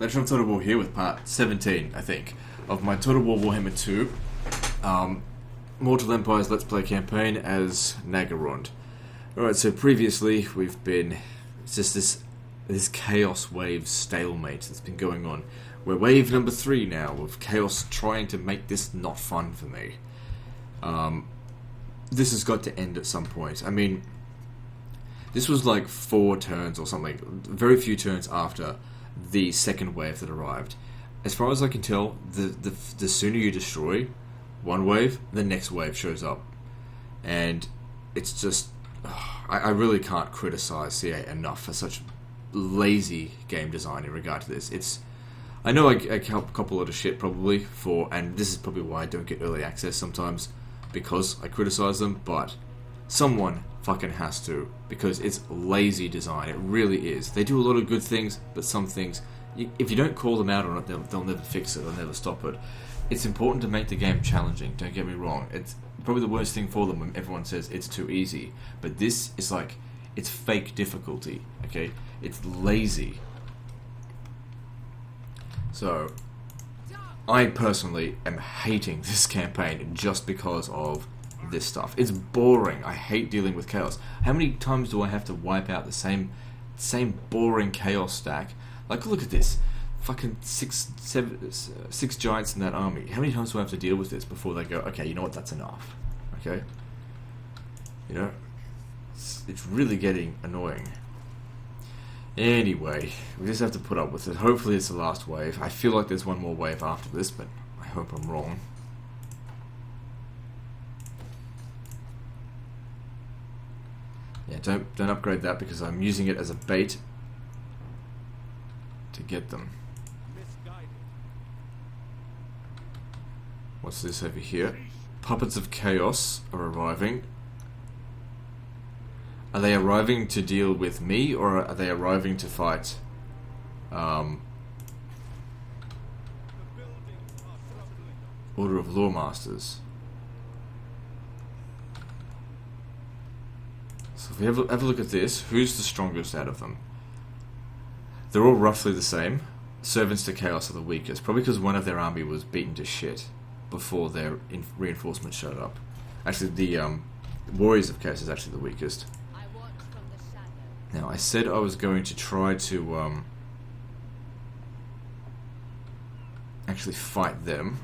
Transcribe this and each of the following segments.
Legend of Total War here with part 17, I think, of my Total War Warhammer 2 Mortal Empire's Let's Play campaign as Nagarond. Alright, so previously we've been... It's just this Chaos Wave stalemate that's been going on. We're wave number 3 now, with Chaos trying to make this not fun for me. This has got to end at some point. I mean, this was like 4 turns or something, very few turns after the second wave that arrived. As far as I can tell, the sooner you destroy one wave, the next wave shows up. And it's just... I really can't criticize CA enough for such lazy game design in regard to this. I know I cop a lot of shit probably and this is probably why I don't get early access sometimes, because I criticize them, but someone fucking has to, because it's lazy design. It really is. They do a lot of good things, but some things, if you don't call them out on it, they'll never fix it, they'll never stop it. It's important to make the game challenging, don't get me wrong. It's probably the worst thing for them when everyone says it's too easy, but this is like, it's fake difficulty, okay? It's lazy. So, I personally am hating this campaign just because of this stuff. It's boring. I hate dealing with chaos. How many times do I have to wipe out the same boring chaos stack? Like, look at this. Fucking six giants in that army. How many times do I have to deal with this before they go, okay, you know what, that's enough. Okay? You know? It's really getting annoying. Anyway, we just have to put up with it. Hopefully it's the last wave. I feel like there's one more wave after this, but I hope I'm wrong. Yeah, don't upgrade that because I'm using it as a bait to get them. What's this over here? Puppets of Chaos are arriving. Are they arriving to deal with me, or are they arriving to fight? Order of Lawmasters. So if we have a look at this, who's the strongest out of them? They're all roughly the same. Servants to Chaos are the weakest, probably because one of their army was beaten to shit before their reinforcements showed up. Actually, the Warriors of Chaos is actually the weakest. Now, I said I was going to try to actually fight them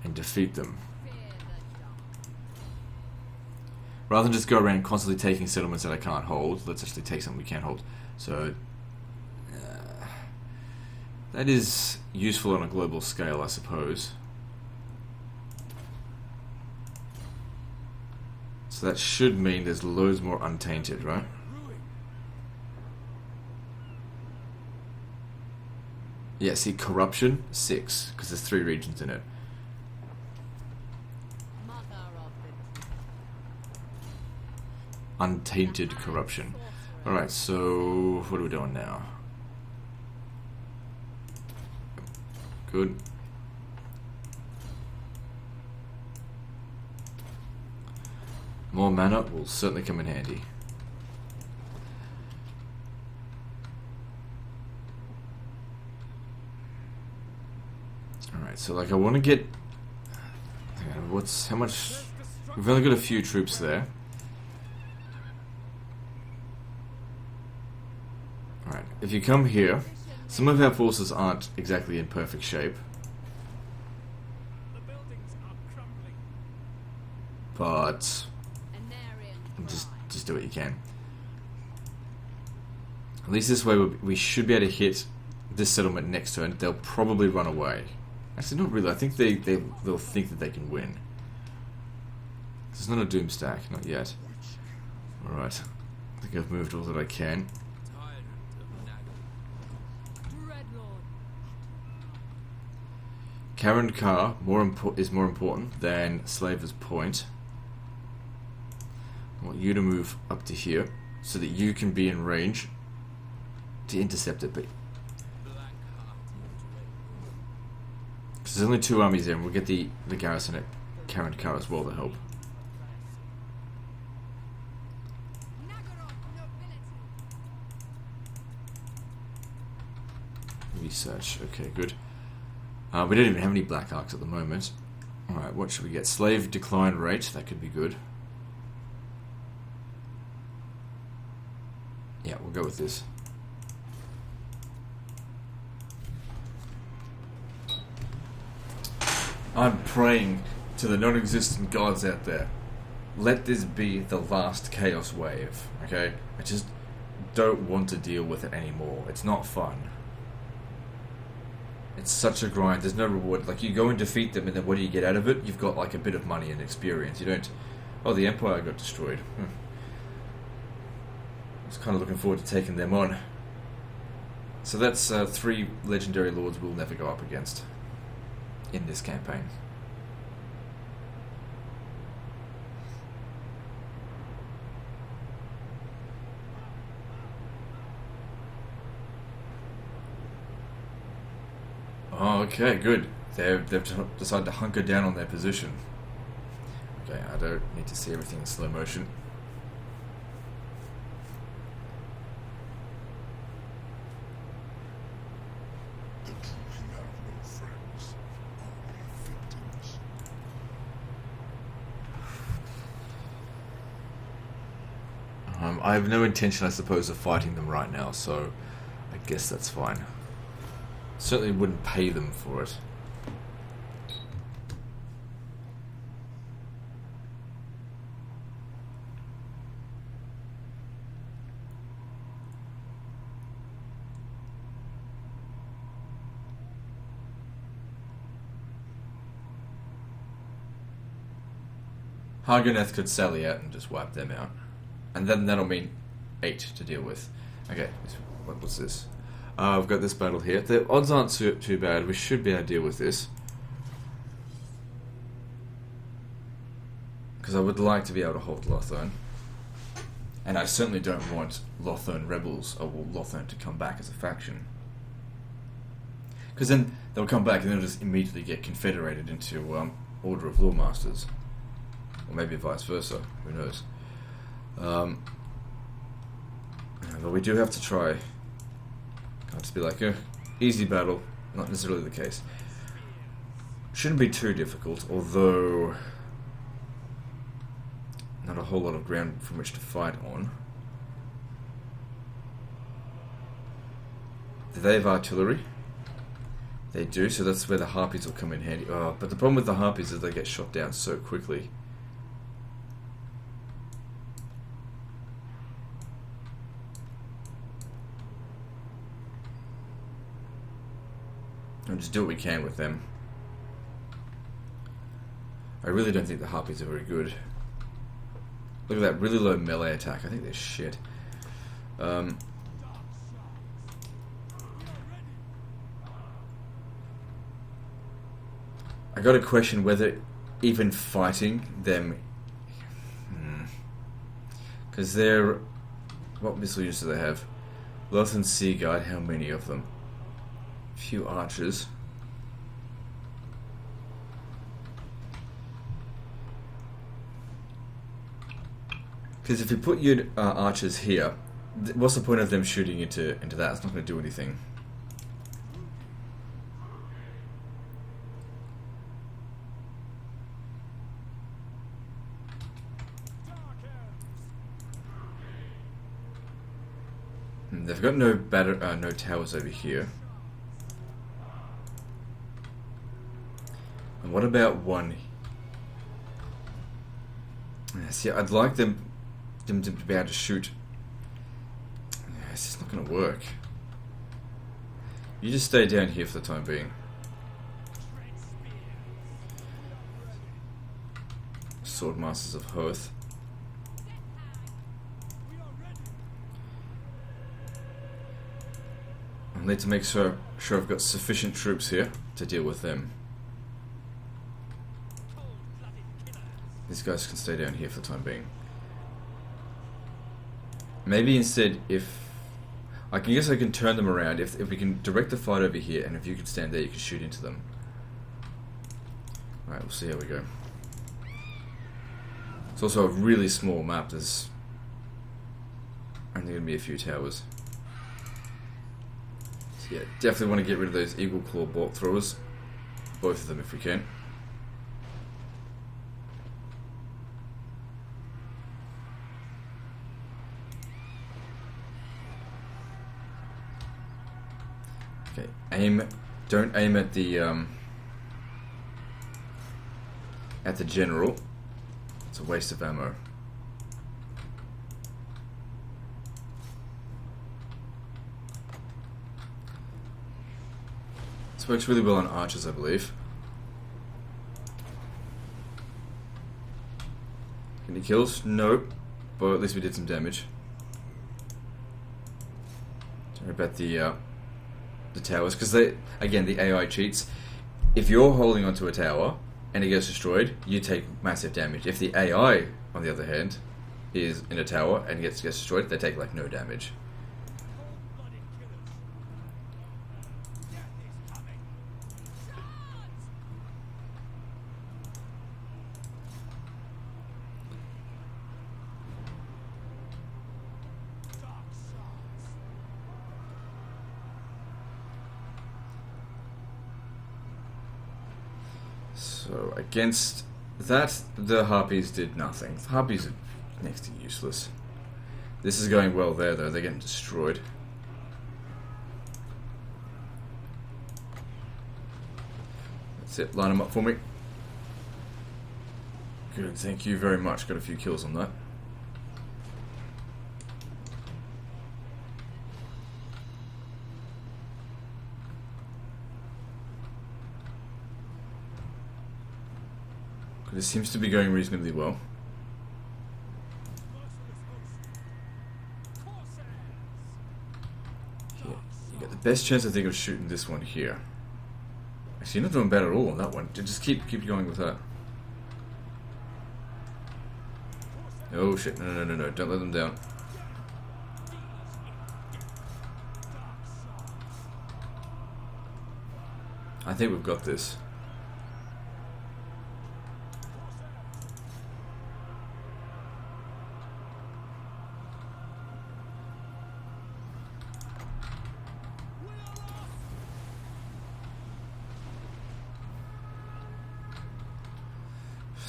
and defeat them, rather than just go around constantly taking settlements that I can't hold. Let's actually take something we can't hold. So that is useful on a global scale, I suppose. So that should mean there's loads more untainted, right? Yeah, see, corruption, 6, because there's 3 regions in it. Untainted corruption. Alright, so what are we doing now? Good. More mana will certainly come in handy. Alright, so like I want to get... how much... We've only got a few troops there. Alright, if you come here, some of our forces aren't exactly in perfect shape. But... Just do what you can. At least this way we should be able to hit this settlement next turn. They'll probably run away. Actually, not really. I think they'll think that they can win. It's not a doom stack, not yet. Alright. I think I've moved all that I can. Karen Carr is more important than Slaver's Point. I want you to move up to here so that you can be in range to intercept it. But because there's only 2 armies there, and we'll get the garrison at Karen Carr as well to help. Research. Okay, good. We don't even have any black arcs at the moment. Alright, what should we get? Slave decline rate. That could be good. Yeah, we'll go with this. I'm praying to the non-existent gods out there. Let this be the last chaos wave, okay? I just don't want to deal with it anymore. It's not fun. It's such a grind. There's no reward. Like, you go and defeat them, and then what do you get out of it? You've got, like, a bit of money and experience. You don't... Oh, the Empire got destroyed. I was kind of looking forward to taking them on. So that's 3 legendary lords we'll never go up against in this campaign. Oh, okay, good. They've decided to hunker down on their position. Okay, I don't need to see everything in slow motion. I have no intention, I suppose, of fighting them right now, so I guess that's fine. Certainly wouldn't pay them for it. Hargoneth could sally out and just wipe them out. And then that'll mean 8 to deal with. Okay, what's this? I've got this battle here. The odds aren't too bad. We should be able to deal with this. Because I would like to be able to hold Lothern. And I certainly don't want Lothern rebels or Lothern to come back as a faction. Because then they'll come back and they'll just immediately get confederated into Order of Lawmasters. Or maybe vice versa. Who knows? But we do have to try. Can't just be like, easy battle. Not necessarily the case. Shouldn't be too difficult, although not a whole lot of ground from which to fight on. Do they have artillery? They do, so that's where the Harpies will come in handy. Oh, but the problem with the Harpies is they get shot down so quickly. And just do what we can with them. I really don't think the Harpies are very good. Look at that really low melee attack. I think they're shit. I got to question whether even fighting them... Because they're... What missile units do they have? Lothern Sea Guard, how many of them? Few archers. Because if you put your archers here, what's the point of them shooting into that? It's not going to do anything. They've got no no towers over here. And what about one? See, I'd like them to be able to shoot. It's just not going to work. You just stay down here for the time being. Swordmasters of Hoth. I need to make sure I've got sufficient troops here to deal with them. These guys can stay down here for the time being. Maybe instead, if... I guess I can turn them around. If we can direct the fight over here, and if you can stand there, you can shoot into them. Alright, we'll see how we go. It's also a really small map. There's only going to be a few towers. So yeah, definitely want to get rid of those eagle claw bolt throwers. Both of them if we can. Okay, aim. Don't aim at the general. It's a waste of ammo. This works really well on archers, I believe. Any kills? Nope. But at least we did some damage. Don't worry about the towers, because the AI cheats. If you're holding onto a tower and it gets destroyed, you take massive damage. If the AI, on the other hand, is in a tower and gets destroyed, they take like no damage. So against that, the harpies did nothing. The harpies are next to useless. This is going well there, though. They're getting destroyed. That's it. Line them up for me. Good. Thank you very much. Got a few kills on that. This seems to be going reasonably well. Yeah, you get the best chance I think of shooting this one here. Actually, you're not doing bad at all on that one. Just keep going with that. Oh shit! No! Don't let them down. I think we've got this.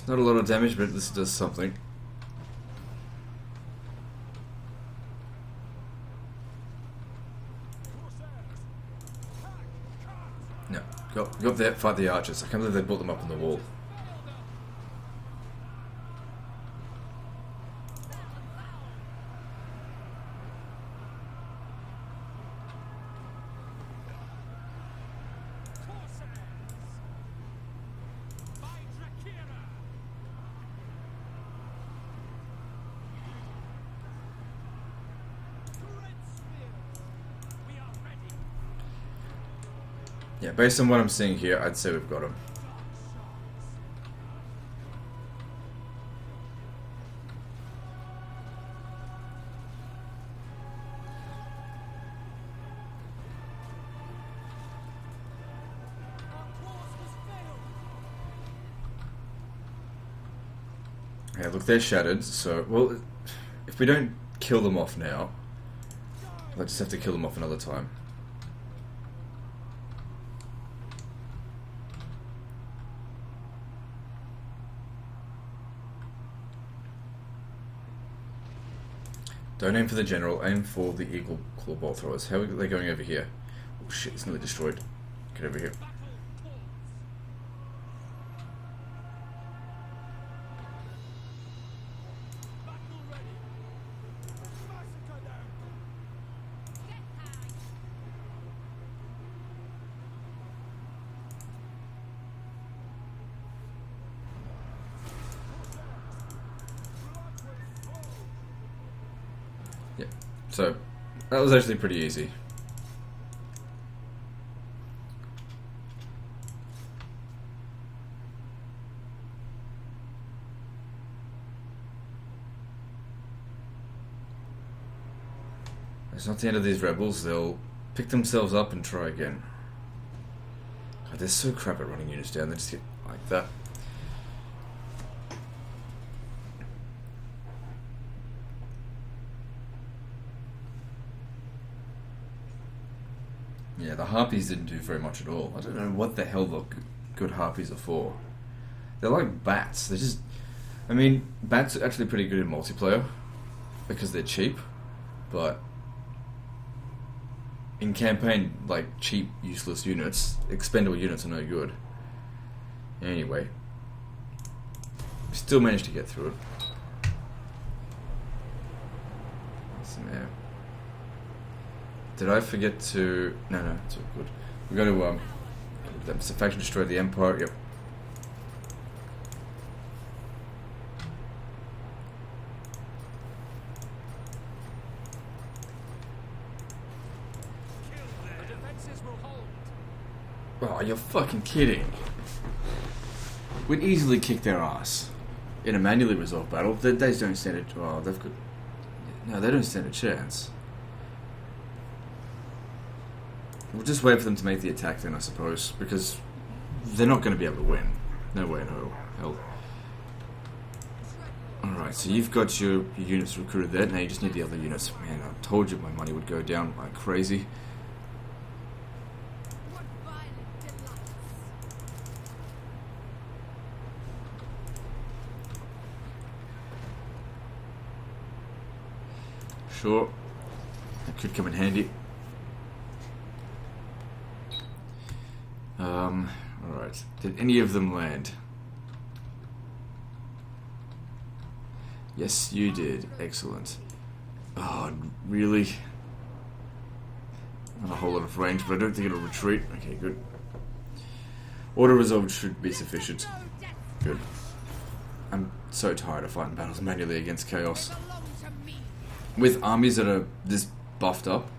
Not a lot of damage, but this does something. No, go up there, fight the archers. I can't believe they built them up on the wall. Yeah, based on what I'm seeing here, I'd say we've got him. Yeah, look, they're shattered, so, well, if we don't kill them off now, I'll just have to kill them off another time. Don't aim for the general, aim for the eagle claw bolt throwers. How are they going over here? Oh shit, it's nearly destroyed. Get over here. Yeah, so that was actually pretty easy. It's not the end of these rebels. They'll pick themselves up and try again. God, they're so crap at running units down. They just get like that. Yeah, the harpies didn't do very much at all. I don't know what the hell the good harpies are for. They're like bats. They're just... I mean, bats are actually pretty good in multiplayer because they're cheap, but in campaign, like, cheap, useless units, expendable units are no good. Anyway, we still managed to get through it. Some air. Did I forget to... No, it's all good. We got to, that's the faction destroy the Empire, yep. Oh, you're fucking kidding. We'd easily kick their ass in a manually resolved battle. They don't stand a... Oh, they've got... No, they don't stand a chance. We'll just wait for them to make the attack then, I suppose, because they're not going to be able to win. No way, no hell. Alright, so you've got your units recruited there. Now you just need the other units. Man, I told you my money would go down like crazy. Sure, that could come in handy. Alright, did any of them land? Yes, you did. Excellent. Oh, really? Not a whole lot of range, but I don't think it'll retreat. Okay, good. Auto-resolved should be sufficient. Good. I'm so tired of fighting battles manually against chaos. With armies that are this buffed up,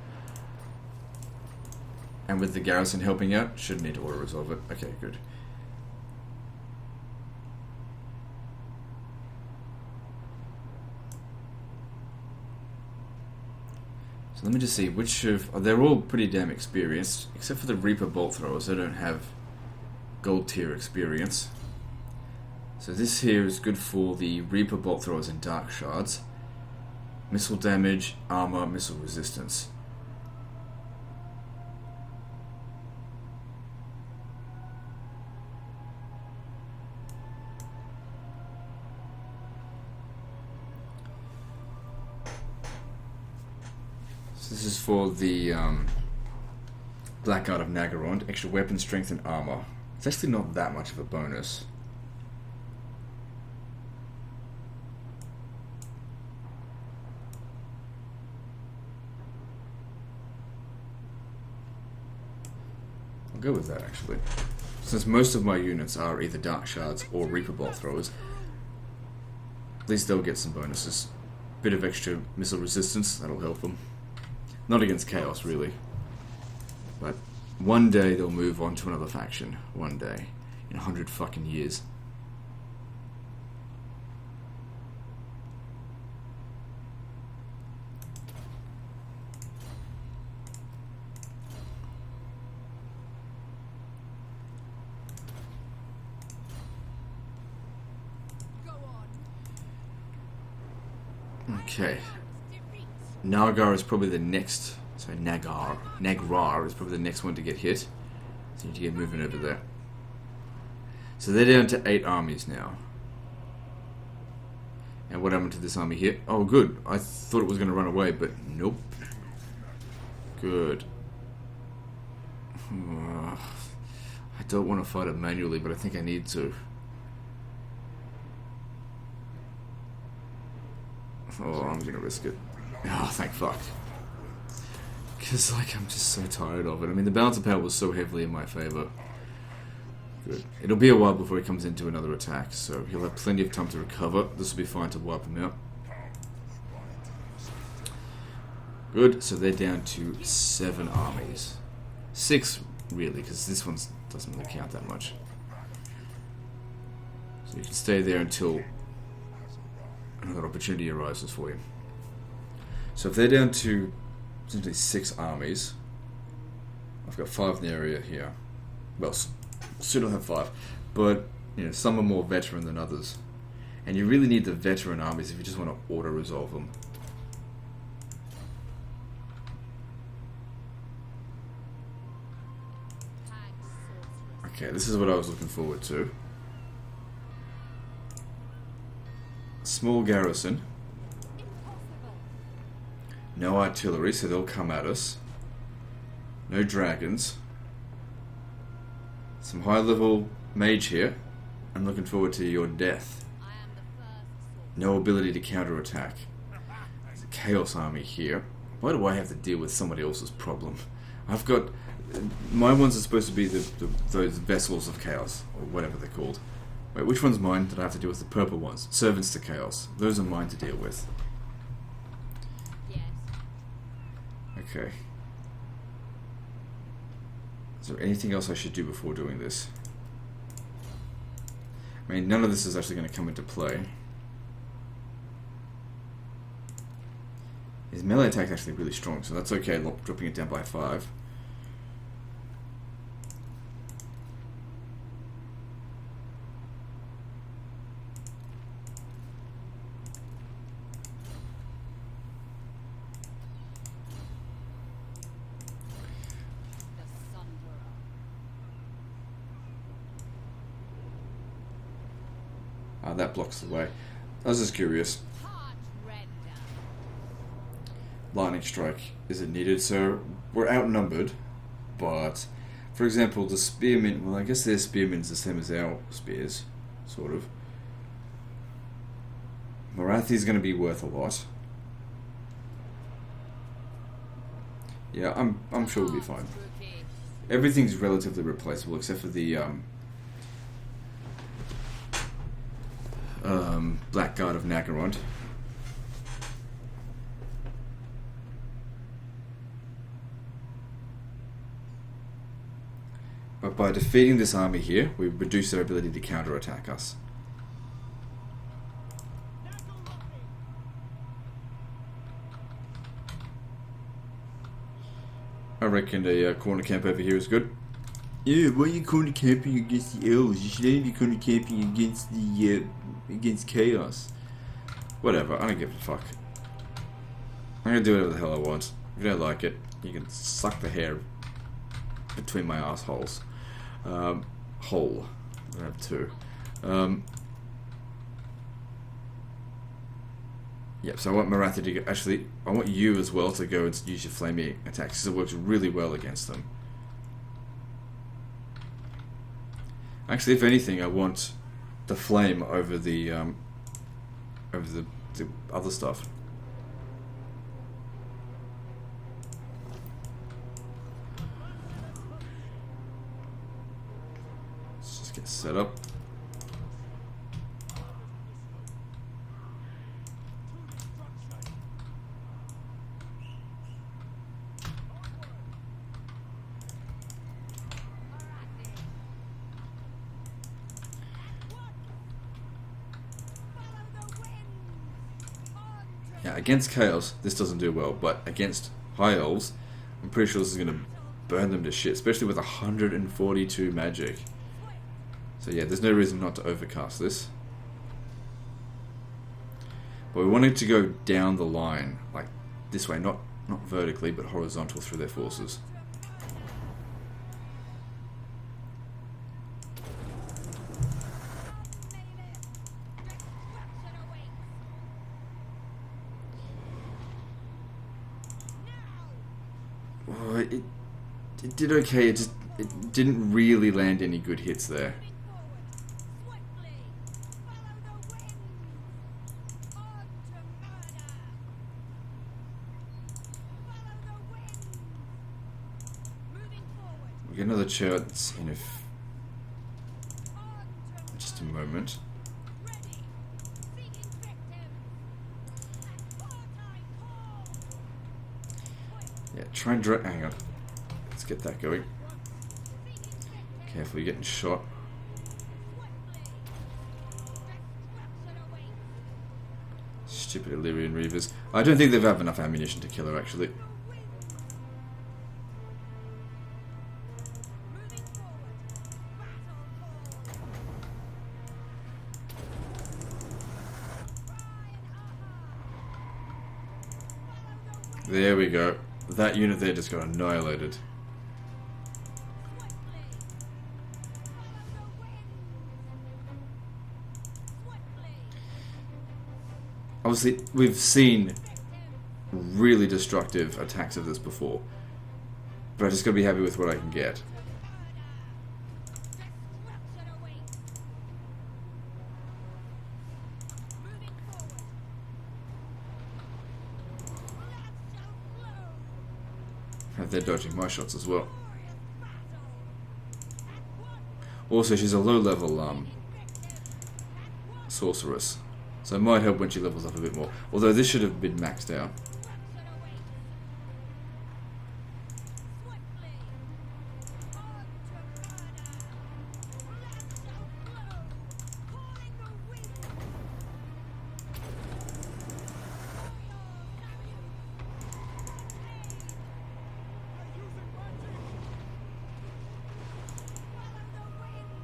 and with the garrison helping out, shouldn't need to auto-resolve it. Okay, good. So let me just see, which of... Oh, they're all pretty damn experienced, except for the Reaper Bolt Throwers. They don't have gold tier experience. So this here is good for the Reaper Bolt Throwers and Dark Shards. Missile damage, armor, missile resistance. So this is for the Black Art of Nagarond, extra weapon strength and armor. It's actually not that much of a bonus. I'll go with that actually. Since most of my units are either Dark Shards or Reaper Bolt Throwers, at least they'll get some bonuses. Bit of extra missile resistance, that'll help them. Not against Chaos, really. But one day they'll move on to another faction. One day. In 100 fucking years. Okay. Nagar is probably the next... Sorry, Nagrar is probably the next one to get hit. So you need to get moving over there. So they're down to 8 armies now. And what happened to this army here? Oh, good. I thought it was going to run away, but nope. Good. I don't want to fight it manually, but I think I need to. Oh, I'm going to risk it. Oh, thank fuck. Because, like, I'm just so tired of it. I mean, the balance of power was so heavily in my favour. Good. It'll be a while before he comes into another attack, so he'll have plenty of time to recover. This will be fine to wipe him out. Good, so they're down to 7 armies. 6, really, because this one doesn't really count that much. So you can stay there until another opportunity arises for you. So if they're down to essentially 6 armies, I've got 5 in the area here. Well, still don't have 5, but you know, some are more veteran than others, and you really need the veteran armies if you just want to auto-resolve them. Okay, this is what I was looking forward to. Small garrison. No artillery, so they'll come at us. No dragons. Some high-level mage here. I'm looking forward to your death. No ability to counterattack. There's a chaos army here. Why do I have to deal with somebody else's problem? I've got... My ones are supposed to be those vessels of chaos, or whatever they're called. Wait, which one's mine? Did I have to deal with the purple ones? Servants to chaos. Those are mine to deal with. Yes. Okay. Is there anything else I should do before doing this? I mean, none of this is actually going to come into play. His melee attack is actually really strong, so that's okay, dropping it down by 5. That blocks the way. I was just curious. Lightning strike, is it needed? So we're outnumbered, but for example, the spearmen. Well, I guess their spearmen's the same as our spears, sort of. Marathi's going to be worth a lot. Yeah, I'm sure we'll be fine. Everything's relatively replaceable except for the Blackguard of Nagarond. But by defeating this army here, we reduce their ability to counterattack us. I reckon a corner camp over here is good. Yeah, why are you corner camping against the elves? You should only be corner camping against the against chaos. Whatever, I don't give a fuck. I'm gonna do whatever the hell I want. If you don't like it, you can suck the hair between my assholes. Hole. I have 2. Yep, so I want Marathi to go. Actually, I want you as well to go and use your flaming attacks because it works really well against them. Actually, if anything, I want the flame over the other stuff. Let's just get set up. Yeah, against Chaos, this doesn't do well, but against High Elves, I'm pretty sure this is going to burn them to shit, especially with 142 magic. So yeah, there's no reason not to overcast this. But we wanted to go down the line, like this way, not vertically, but horizontal through their forces. It did okay, it didn't really land any good hits there. We get another chance in just a moment. Yeah, try and hang on. Let's get that going. Careful, you're getting shot. Stupid Illyrian Reavers. I don't think they've have enough ammunition to kill her, actually. There we go. That unit there just got annihilated. obviously we've seen really destructive attacks of this before, but I just gotta be happy with what I can get. They're dodging my shots as well. Also, she's a low-level sorceress, so it might help when she levels up a bit more. Although this should have been maxed out.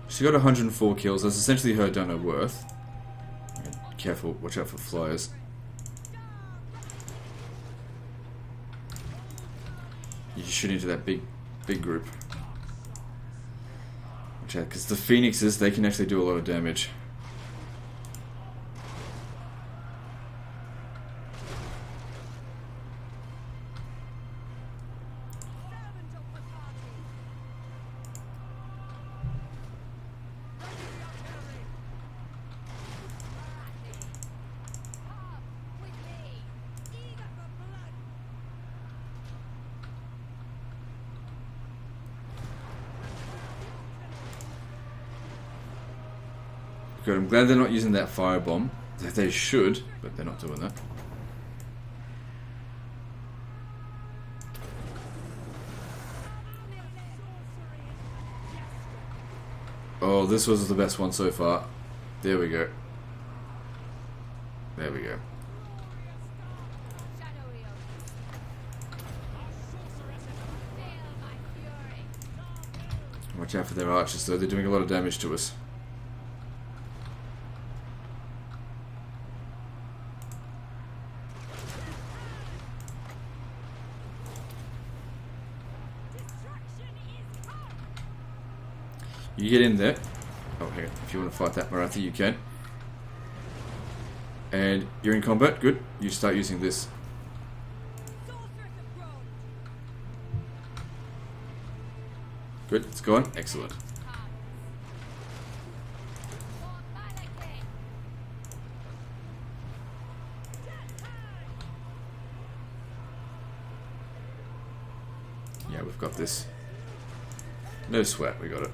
She got 104 kills. That's essentially her done her worth. Careful, watch out for flyers. You shoot into that big group. Watch out, because the phoenixes, they can actually do a lot of damage. Good, I'm glad they're not using that firebomb. They should, but they're not doing that. Oh, this was the best one so far. There we go. There we go. Watch out for their archers though, they're doing a lot of damage to us. You get in there. Oh, hang on. If you want to fight that Marathi, you can. And you're in combat. Good. You start using this. Good. It's gone. Excellent. Yeah, we've got this. No sweat. We got it.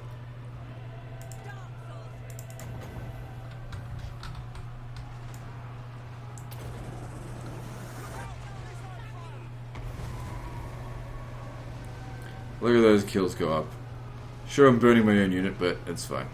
Look at those kills go up. Sure, I'm burning my own unit, but it's fine.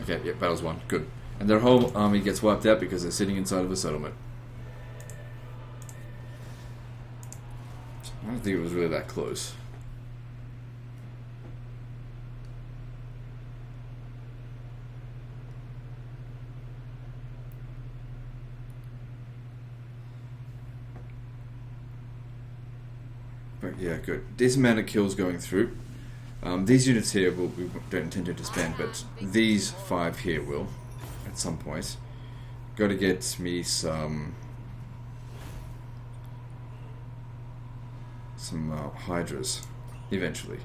Okay, yeah, battle's won. Good. And their whole army gets wiped out because they're sitting inside of a settlement. I don't think it was really that close. But yeah, good. This amount of kills going through. These units here we don't intend to disband, but these 5 here will, at some point. Got to get me some hydras, eventually.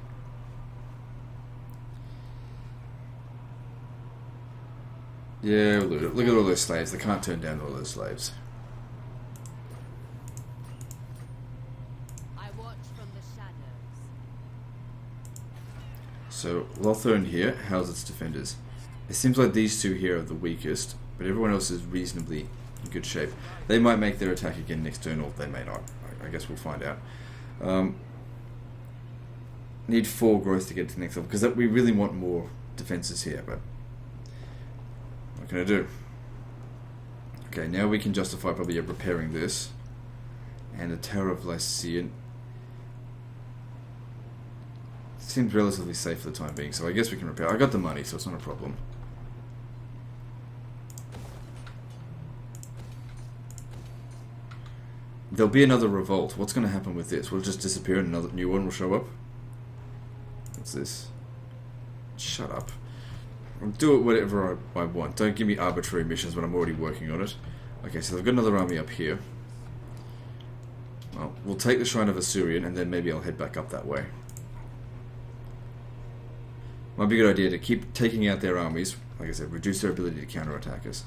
Yeah, look at all those slaves. They can't turn down all those slaves. So, Lothern here, how's its defenders? It seems like these 2 here are the weakest, but everyone else is reasonably in good shape. They might make their attack again next turn, or they may not. I guess we'll find out. Need 4 growth to get to the next level, because we really want more defenses here, but what can I do? Okay, now we can justify probably repairing this, And the Tower of Lycian seems relatively safe for the time being, so I guess we can repair. I got the money, so it's not a problem. There'll be another revolt. What's going to happen with this? Will it just disappear and another new one will show up? What's this? Shut up. I'll do it whatever I want. Don't give me arbitrary missions when I'm already working on it. Okay, so they've got another army up here. Well, we'll take the Shrine of Assyrian and then maybe I'll head back up that way. Might be a good idea to keep taking out their armies. Like I said, reduce their ability to counterattack us.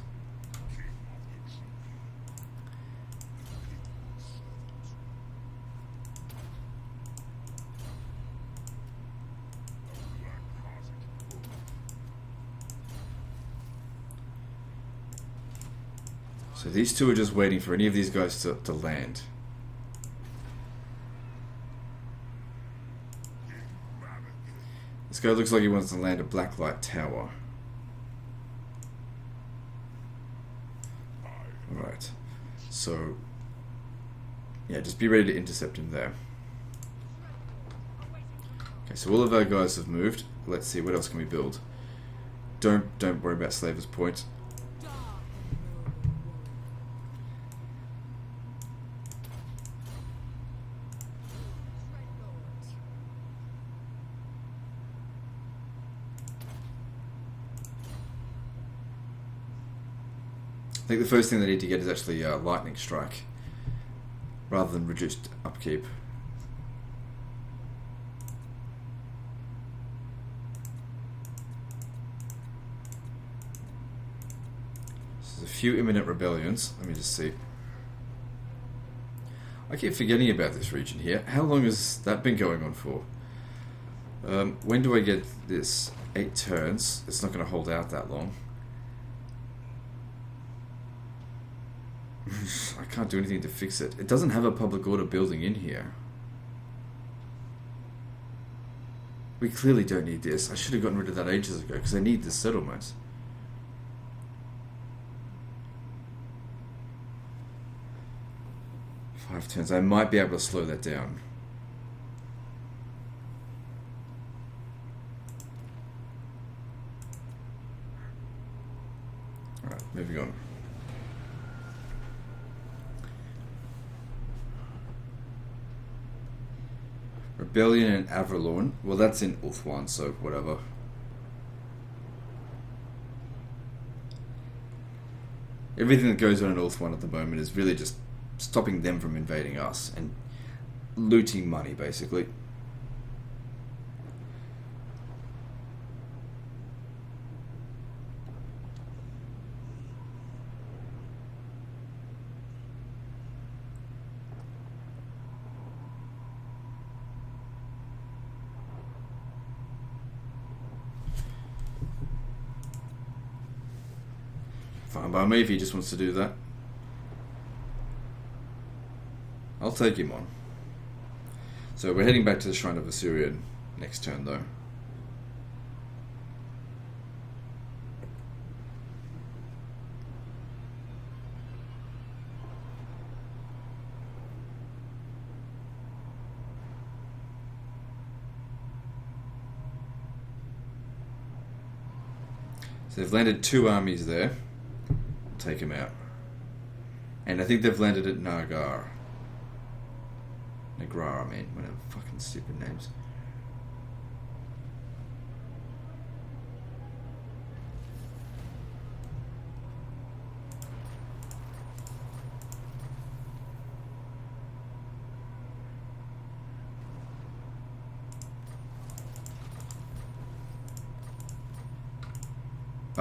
So these two are just waiting for any of these guys to land. This guy looks like he wants to land a Blacklight Tower. Alright. So, yeah, just be ready to intercept him there. Okay, so all of our guys have moved. Let's see, what else can we build? Don't worry about Slaver's Point. I think the first thing they need to get is actually Lightning Strike, rather than reduced upkeep. So there's a few imminent rebellions. Let me just see. I keep forgetting about this region here. How long has that been going on for? When do I get this? 8 turns. It's not going to hold out that long. I can't do anything to fix it. It doesn't have a public order building in here. We clearly don't need this. I should have gotten rid of that ages ago because I need this settlement. Five turns. I might be able to slow that down. Alright, moving on. Rebellion in Avalorn. Well, that's in Ulthuan, so whatever. Everything that goes on in Ulthuan at the moment is really just stopping them from invading us and looting money, basically. Fine by me if he just wants to do that. I'll take him on. So we're heading back to the Shrine of Assyrian next turn though. So they've landed 2 armies there. Take him out. And I think they've landed at Nagar. Nagrar, I mean. Whatever fucking stupid names.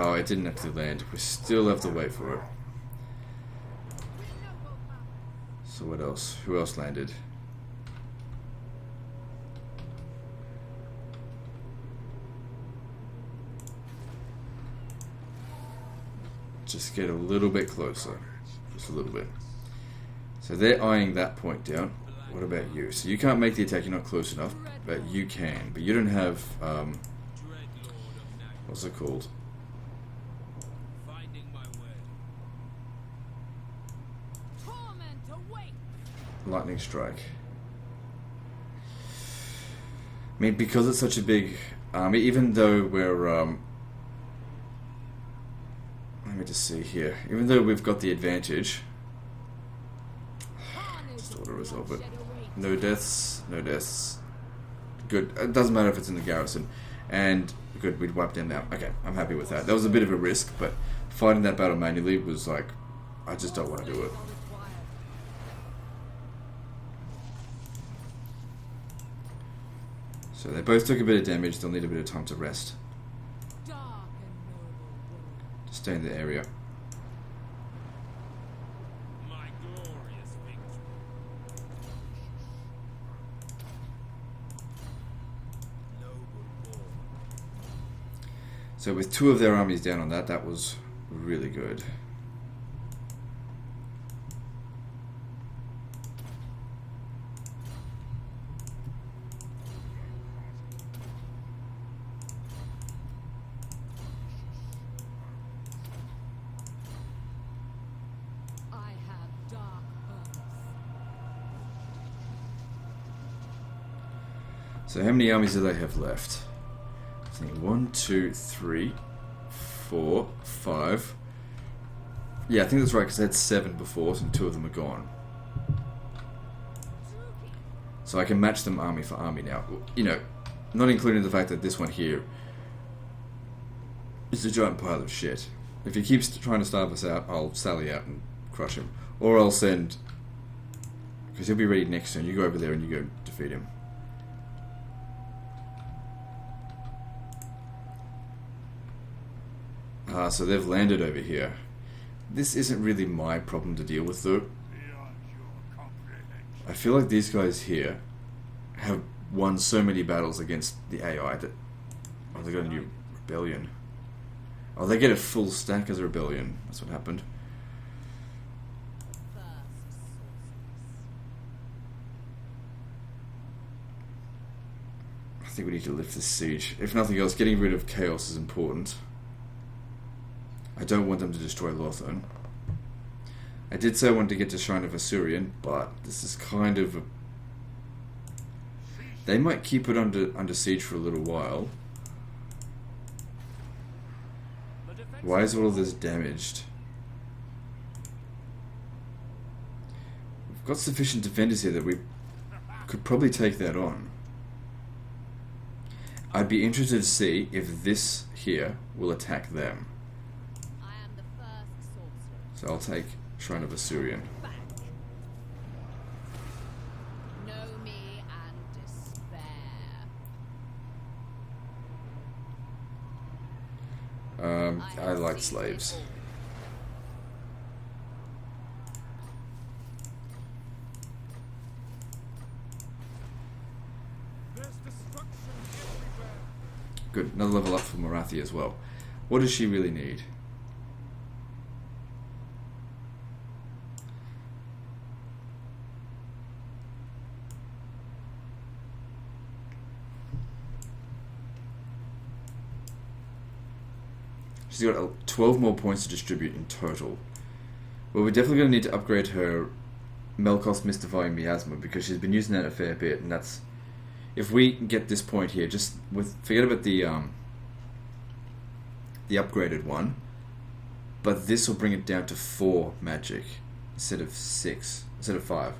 Oh, it didn't actually land. We still have to wait for it. So what else? Who else landed? Just get a little bit closer. Just a little bit. So they're eyeing that point down. What about you? So you can't make the attack, you're not close enough, but you can. But you don't have, what's it called? Lightning strike. I mean, because it's such a big army, even though we're let me just see here. Even though we've got the advantage, just auto resolve it. No deaths, no deaths. Good. It doesn't matter if it's in the garrison. And good, we'd wiped them now. Okay, I'm happy with that. That was a bit of a risk, but fighting that battle manually was like, I just don't want to do it. So they both took a bit of damage. They'll need a bit of time to rest. Just stay in the area. So with 2 of their armies down on that, that was really good. So how many armies do they have left? I think 1, 2, 3, 4, 5. Yeah, I think that's right because they had 7 before, and 2 of them are gone. So I can match them army for army now. You know, not including the fact that this one here is a giant pile of shit. If he keeps trying to starve us out, I'll sally out and crush him. Or I'll send... because he'll be ready next turn. You go over there and you go defeat him. So they've landed over here. This isn't really my problem to deal with, though. I feel like these guys here have won so many battles against the AI that... oh, they got a new rebellion. Oh, they get a full stack as a rebellion. That's what happened. I think we need to lift this siege. If nothing else, getting rid of chaos is important. I don't want them to destroy Lothern. I did say I wanted to get to Shrine of Assyrian, but this is kind of a... they might keep it under siege for a little while. Why is all of this damaged? We've got sufficient defenders here that we could probably take that on. I'd be interested to see if this here will attack them. So I'll take Shrine of Assyrian. Know me and despair. I like slaves. Good, another level up for Marathi as well. What does she really need? She's got 12 more points to distribute in total. Well, we're definitely going to need to upgrade her Melkoth Mystifying Miasma because she's been using that a fair bit, and that's... if we get this point here, just with forget about the upgraded one, but this will bring it down to 4 magic instead of 5.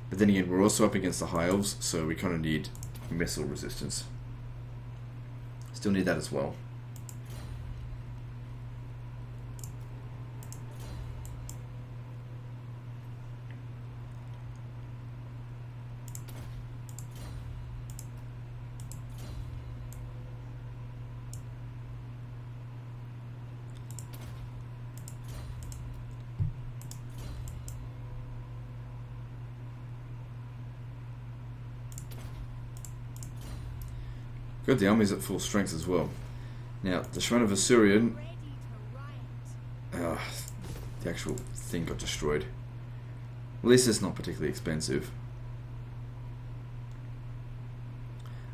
But then again, we're also up against the High Elves, so we kind of need missile resistance. Still need that as well. Good, the army's at full strength as well. Now, the Shrine of Assyrian... the actual thing got destroyed. At least it's not particularly expensive.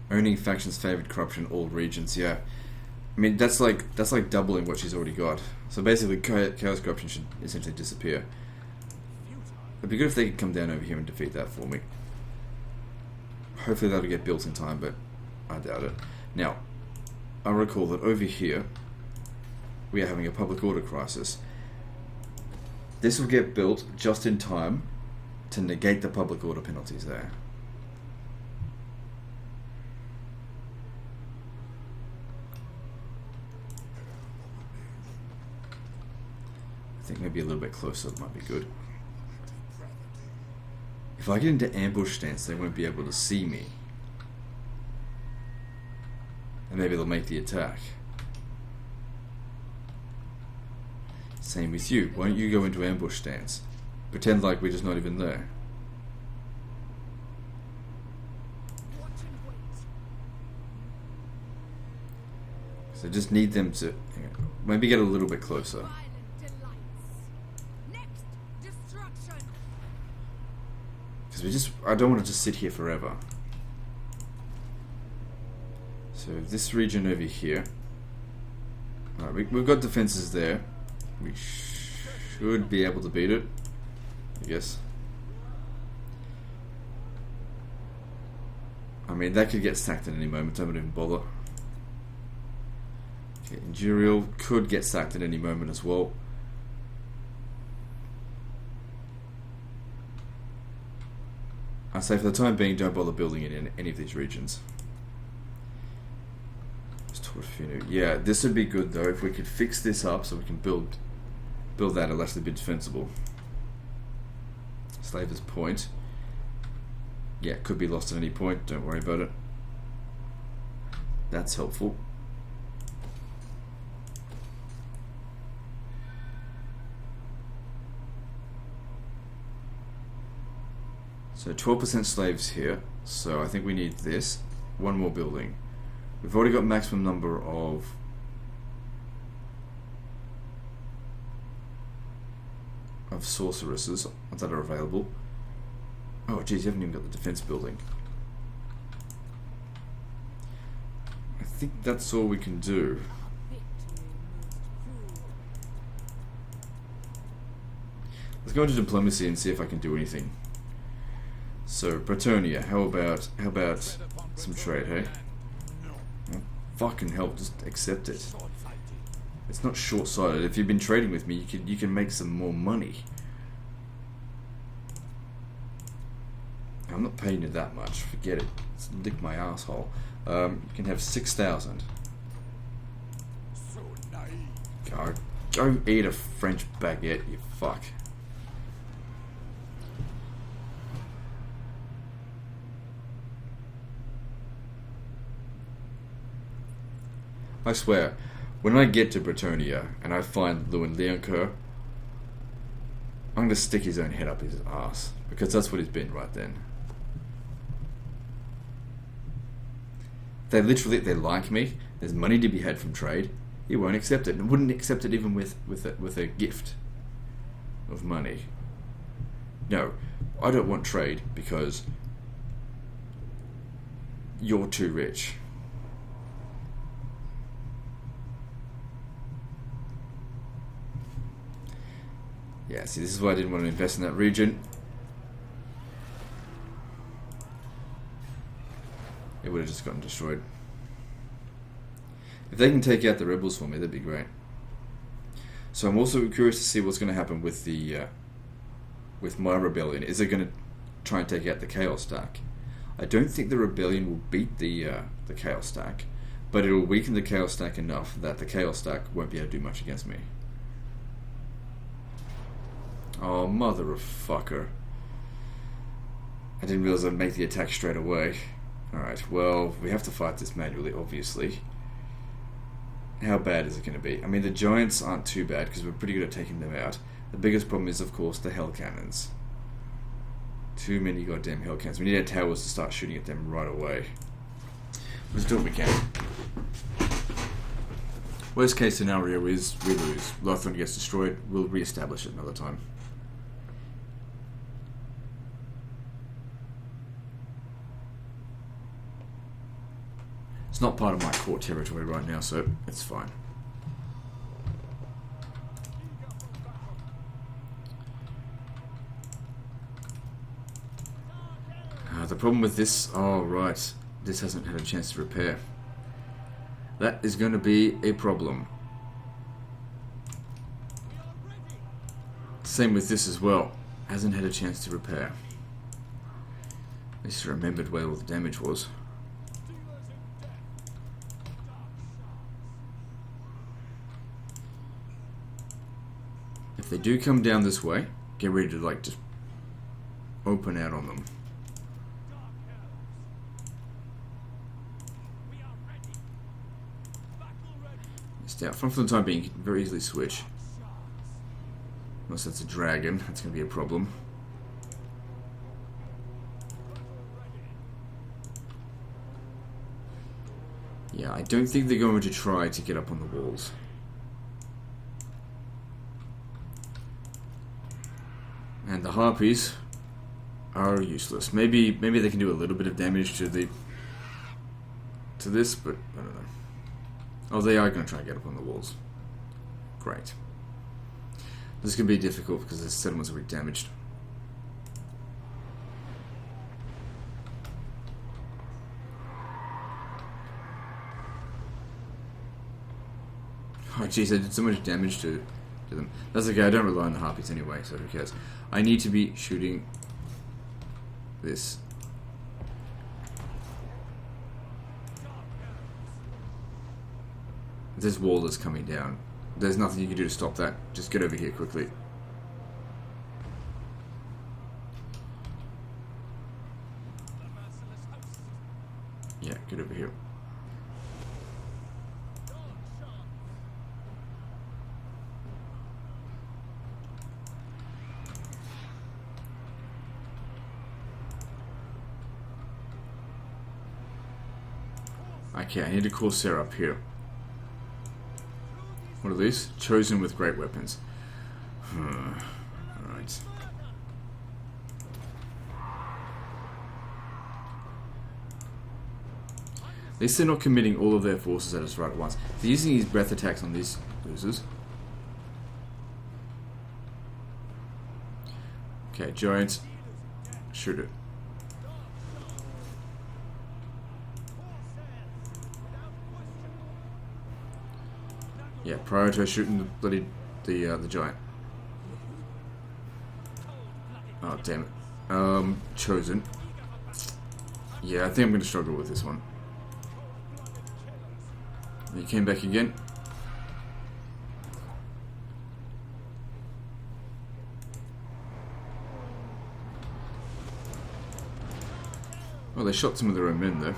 Owning factions favoured corruption in all regions, yeah. I mean, that's like doubling what she's already got. So basically, Chaos Corruption should essentially disappear. It'd be good if they could come down over here and defeat that for me. Hopefully that'll get built in time, but I doubt it. Now, I recall that over here, we are having a public order crisis. This will get built just in time to negate the public order penalties there. I think maybe a little bit closer might be good. If I get into ambush stance, they won't be able to see me. And maybe they'll make the attack. Same with you. Why don't you go into ambush stance? Pretend like we're just not even there. So just need them to maybe get a little bit closer. Because I don't want to just sit here forever. So this region over here. Alright, we've got defenses there. We should be able to beat it, I guess. I mean, that could get sacked at any moment, don't even bother. Okay, Indurial could get sacked at any moment as well. I say for the time being, don't bother building it in any of these regions. Yeah, this would be good though if we could fix this up so we can build that. It'll actually be defensible. Slaver's Point. Yeah, could be lost at any point. Don't worry about it. That's helpful. So 12% slaves here, so I think we need this. One more building. We've already got maximum number of sorceresses that are available. Oh geez, you haven't even got the defense building. I think that's all we can do. Let's go into diplomacy and see if I can do anything. So, Bretonia, how about some trade, hey? Oh, fucking hell, just accept it. It's not short-sighted. If you've been trading with me, you can make some more money. I'm not paying you that much. Forget it. Just lick my asshole. You can have 6,000. Go eat a French baguette, you fuck. I swear, when I get to Bretonia and I find Lewin Leoncoeur, I'm going to stick his own head up his ass, because that's what he's been right then. They like me, there's money to be had from trade, he won't accept it, and wouldn't accept it even with a gift of money. No, I don't want trade because you're too rich. Yeah, see, this is why I didn't want to invest in that region. It would have just gotten destroyed. If they can take out the rebels for me, that'd be great. So I'm also curious to see what's going to happen with the with my rebellion. Is it going to try and take out the Chaos Stack? I don't think the rebellion will beat the Chaos Stack, but it will weaken the Chaos Stack enough that the Chaos Stack won't be able to do much against me. Oh, mother of fucker. I didn't realize I'd make the attack straight away. Alright, well, we have to fight this manually, obviously. How bad is it going to be? I mean, the giants aren't too bad, because we're pretty good at taking them out. The biggest problem is, of course, the hell cannons. Too many goddamn hell cannons. We need our towers to start shooting at them right away. Let's do what we can. Worst case scenario is we lose. Lothran gets destroyed, we'll re-establish it another time. It's not part of my core territory right now, so it's fine. The problem with this... Oh, right. This hasn't had a chance to repair. That is going to be a problem. Same with this as well. Hasn't had a chance to repair. At least I remembered where all the damage was. If they do come down this way, get ready to like just open out on them. Stay out front for the time being, you can very easily switch. Unless that's a dragon, that's going to be a problem. Yeah, I don't think they're going to try to get up on the walls. And the harpies are useless. Maybe they can do a little bit of damage to this, but I don't know. Oh, they are going to try and get up on the walls. Great. This is going to be difficult because the settlements will be damaged. Oh jeez, I did so much damage to them. That's okay, I don't rely on the harpies anyway, so who cares. I need to be shooting this. This wall is coming down. There's nothing you can do to stop that. Just get over here quickly. Yeah, get over here. Okay, I need a Corsair up here. What are these? Chosen with great weapons. Alright. At least they're not committing all of their forces at us right at once. They're using these breath attacks on these losers. Okay, giants. Shoot it. Yeah, prioritize shooting the bloody the giant. Oh damn it. Chosen. Yeah, I think I'm gonna struggle with this one. He came back again. Well, they shot some of their own men there.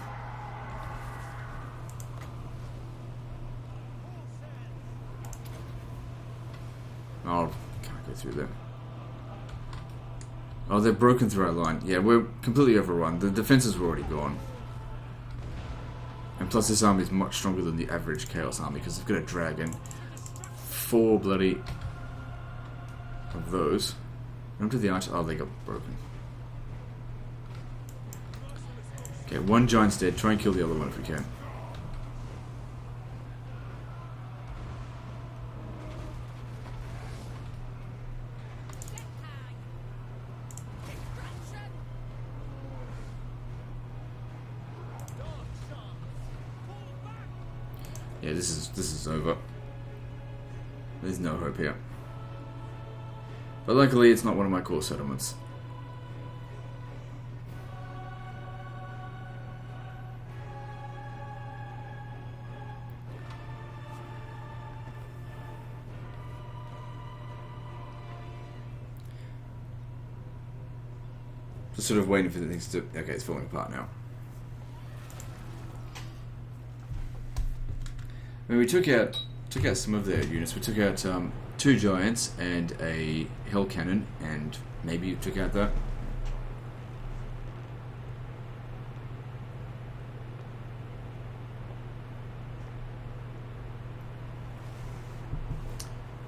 Oh, can't go through there. Oh, they're broken through our line. Yeah, we're completely overrun. The defenses were already gone. And plus this army is much stronger than the average Chaos army because they've got a dragon. 4 bloody of those. Remember the archers? Oh, they got broken. Okay, one giant's dead. Try and kill the other one if we can. Yeah, this is over. There's no hope here. But luckily it's not one of my core settlements. Just sort of waiting for the things to... Okay, it's falling apart now. I mean, we took out some of their units. We took out 2 giants and a hell cannon, and maybe you took out that.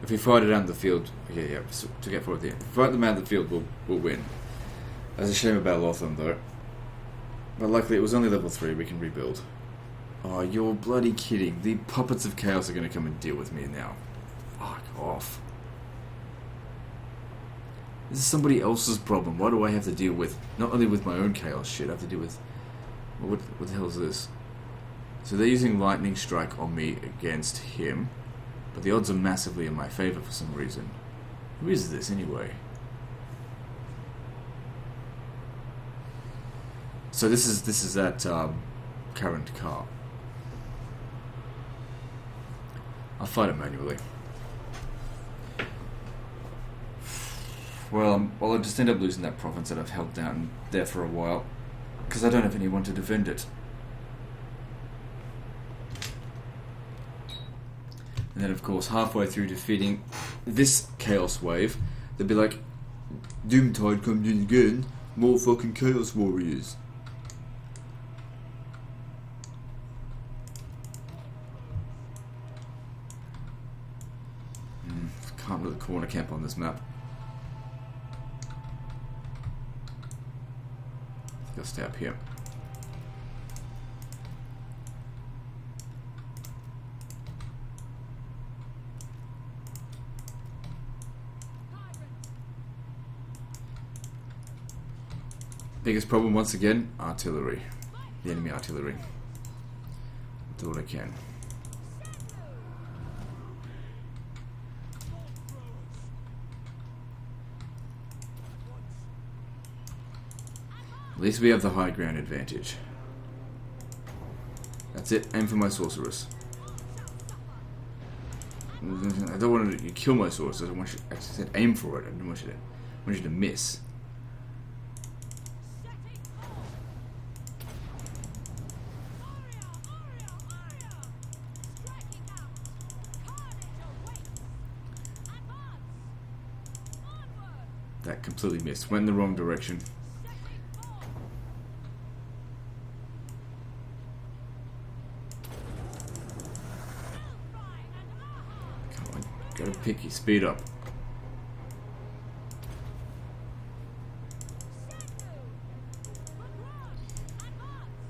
If we fight it out in the field, okay, yeah, took out 4 at the end. If we fight them out in the field, we'll win. That's a shame about Lotham, though. But luckily, it was only level 3. We can rebuild. Oh, you're bloody kidding. The puppets of chaos are going to come and deal with me now. Fuck off. This is somebody else's problem. Why do I have to deal with... Not only with my own chaos shit, I have to deal with... What the hell is this? So they're using lightning strike on me against him. But the odds are massively in my favor for some reason. Who is this anyway? So this is that current car. I'll fight it manually. Well, I'll just end up losing that province that I've held down there for a while, because I don't have anyone to defend it. And then, of course, halfway through defeating this Chaos Wave, they'll be like, Doomtide comes in again, more fucking Chaos Warriors. Can't really corner camp on this map. I think I'll stay up here. Biggest problem once again, artillery. The enemy artillery. Do what I can. At least we have the high ground advantage. That's it. Aim for my sorceress. I don't want you to kill my sorceress. I want you. I said aim for it. I don't want you to miss. That completely missed. Went in the wrong direction. Gotta pick your speed up.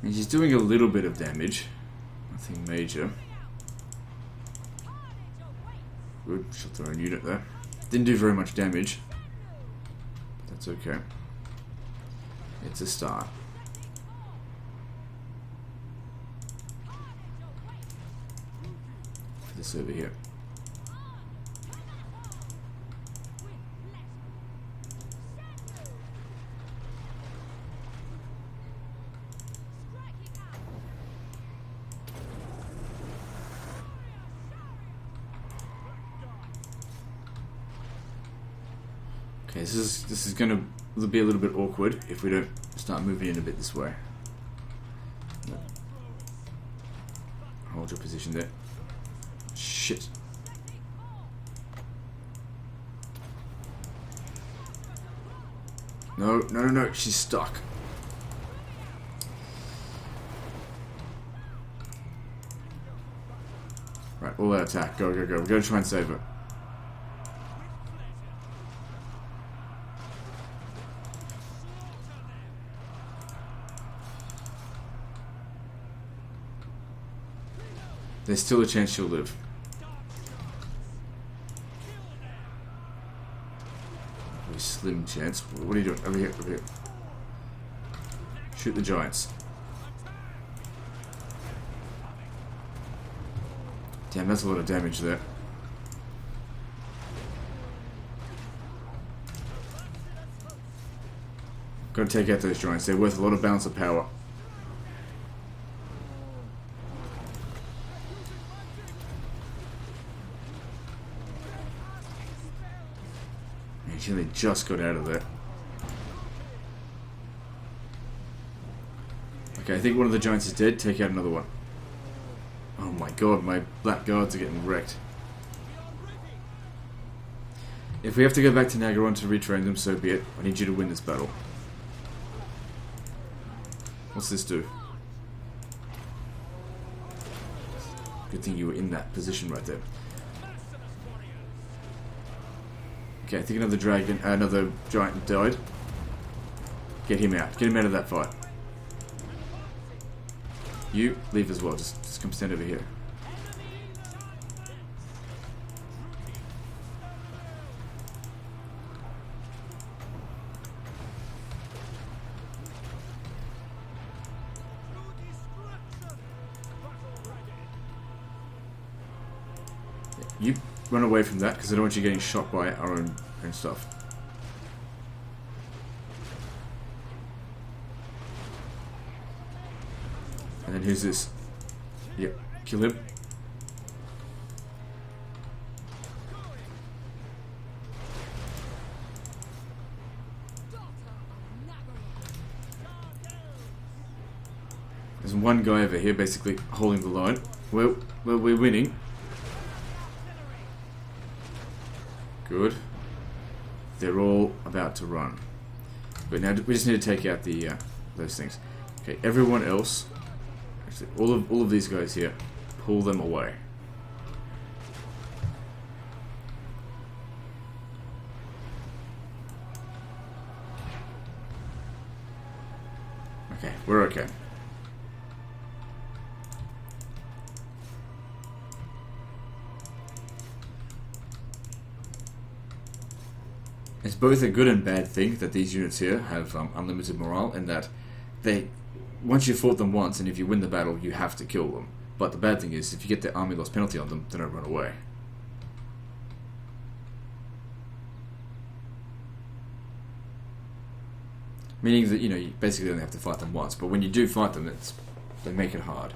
And she's doing a little bit of damage. Nothing major. Good, shot their own unit there. Didn't do very much damage. But that's okay. It's a start. For this over here. Okay, this is gonna be a little bit awkward if we don't start moving in a bit this way. Hold your position there. Shit. No, she's stuck. Right, all that attack. Go. We gotta try and save her. There's still a chance she'll live. Very slim chance. What are you doing? Over here. Shoot the giants. Damn, that's a lot of damage there. Gotta take out those giants. They're worth a lot of balance of power. They just got out of there. Okay, I think one of the giants is dead. Take out another one. Oh my god, my black guards are getting wrecked. If we have to go back to Nagaron to retrain them, so be it. I need you to win this battle. What's this do? Good thing you were in that position right there. Okay, I think another giant died. Get him out. Get him out of that fight. You leave as well. Just come stand over here. You run away from that because I don't want you getting shot by our own stuff. And then who's this? Yep, kill him. There's one guy over here basically holding the line. Well, we're winning. Good. They're all about to run. But now we just need to take out the those things. Okay, everyone else, actually all of these guys here, pull them away. Okay, we're okay. It's both a good and bad thing that these units here have unlimited morale, in that once you've fought them once and if you win the battle, you have to kill them. But the bad thing is, if you get the army loss penalty on them, they don't run away. Meaning that, you basically only have to fight them once, but when you do fight them, they make it hard.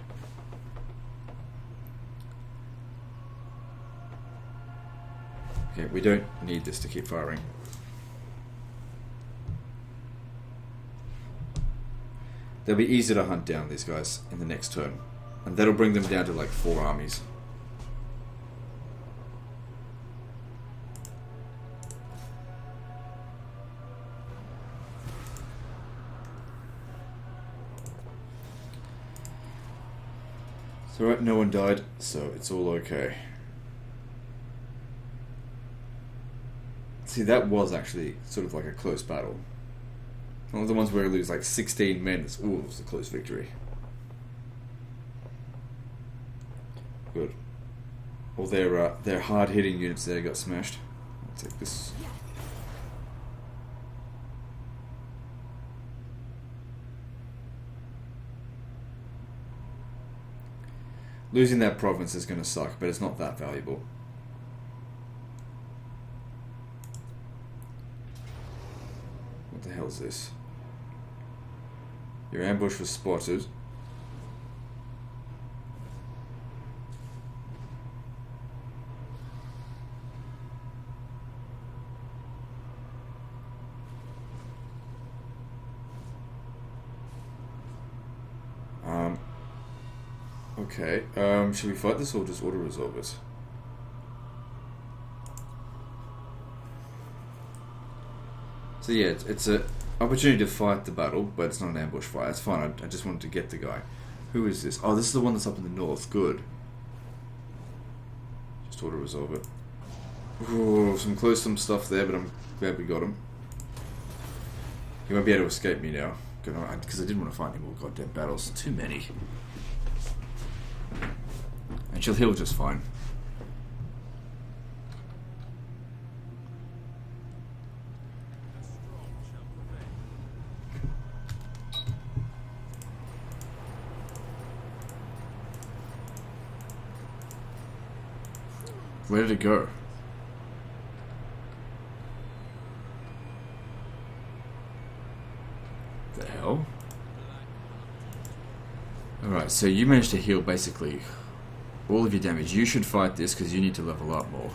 Okay, we don't need this to keep firing. They'll be easy to hunt down, these guys, in the next turn. And that'll bring them down to like 4 armies. It's alright, no one died, so it's all okay. See, that was actually sort of like a close battle. One of the ones where we lose like 16 men. It was a close victory. Good. All their hard-hitting units there got smashed. I'll take this. Losing that province is going to suck, but it's not that valuable. What the hell is this? Your ambush was spotted. Okay, should we fight this or just auto-resolve it? So yeah, it's an opportunity to fight the battle, but it's not an ambush fight. That's fine, I just wanted to get the guy. Who is this? Oh, this is the one that's up in the north. Good. Just auto-resolve it. Ooh, some stuff there, but I'm glad we got him. He won't be able to escape me now, because I didn't want to fight any more goddamn battles. Too many. And she'll heal just fine. Where did it go? The hell? Alright, so you managed to heal basically all of your damage. You should fight this because you need to level up more.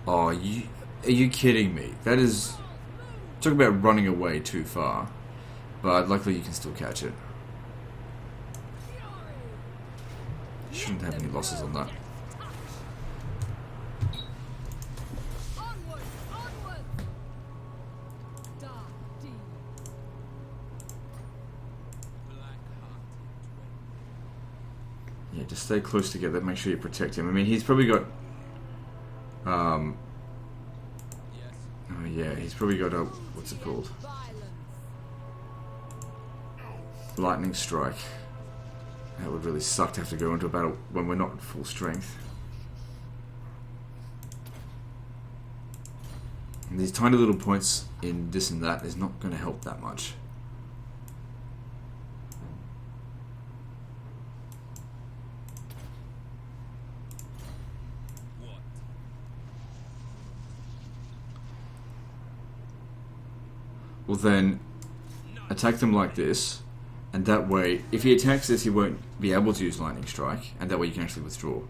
Oh, are you kidding me? That is... Talk about running away too far. But luckily you can still catch it. Shouldn't have any losses on that. Yeah, just stay close together, make sure you protect him. I mean, he's probably got Oh yeah, he's probably got a, what's it called? Lightning strike. That would really suck to have to go into a battle when we're not at full strength. And these tiny little points in this and that is not going to help that much. Well then, attack them like this, and that way, if he attacks this, he won't be able to use Lightning Strike, and that way you can actually withdraw.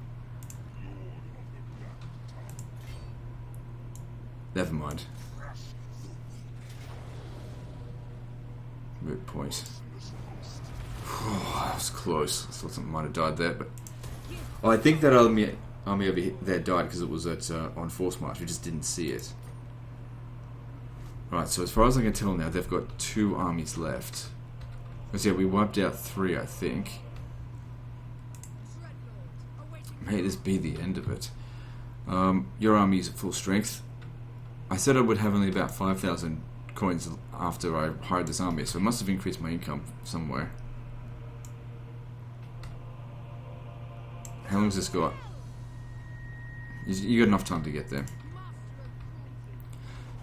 Never mind. Moot point. That was close. I thought something might have died there, but... Oh, I think that army over there died because it was at on Force March. We just didn't see it. Right, so as far as I can tell now, they've got 2 armies left. Because yeah, we wiped out 3, I think. May this be the end of it. Your army's at full strength. I said I would have only about 5,000 coins after I hired this army, so it must have increased my income somewhere. How long's this got? You got enough time to get there.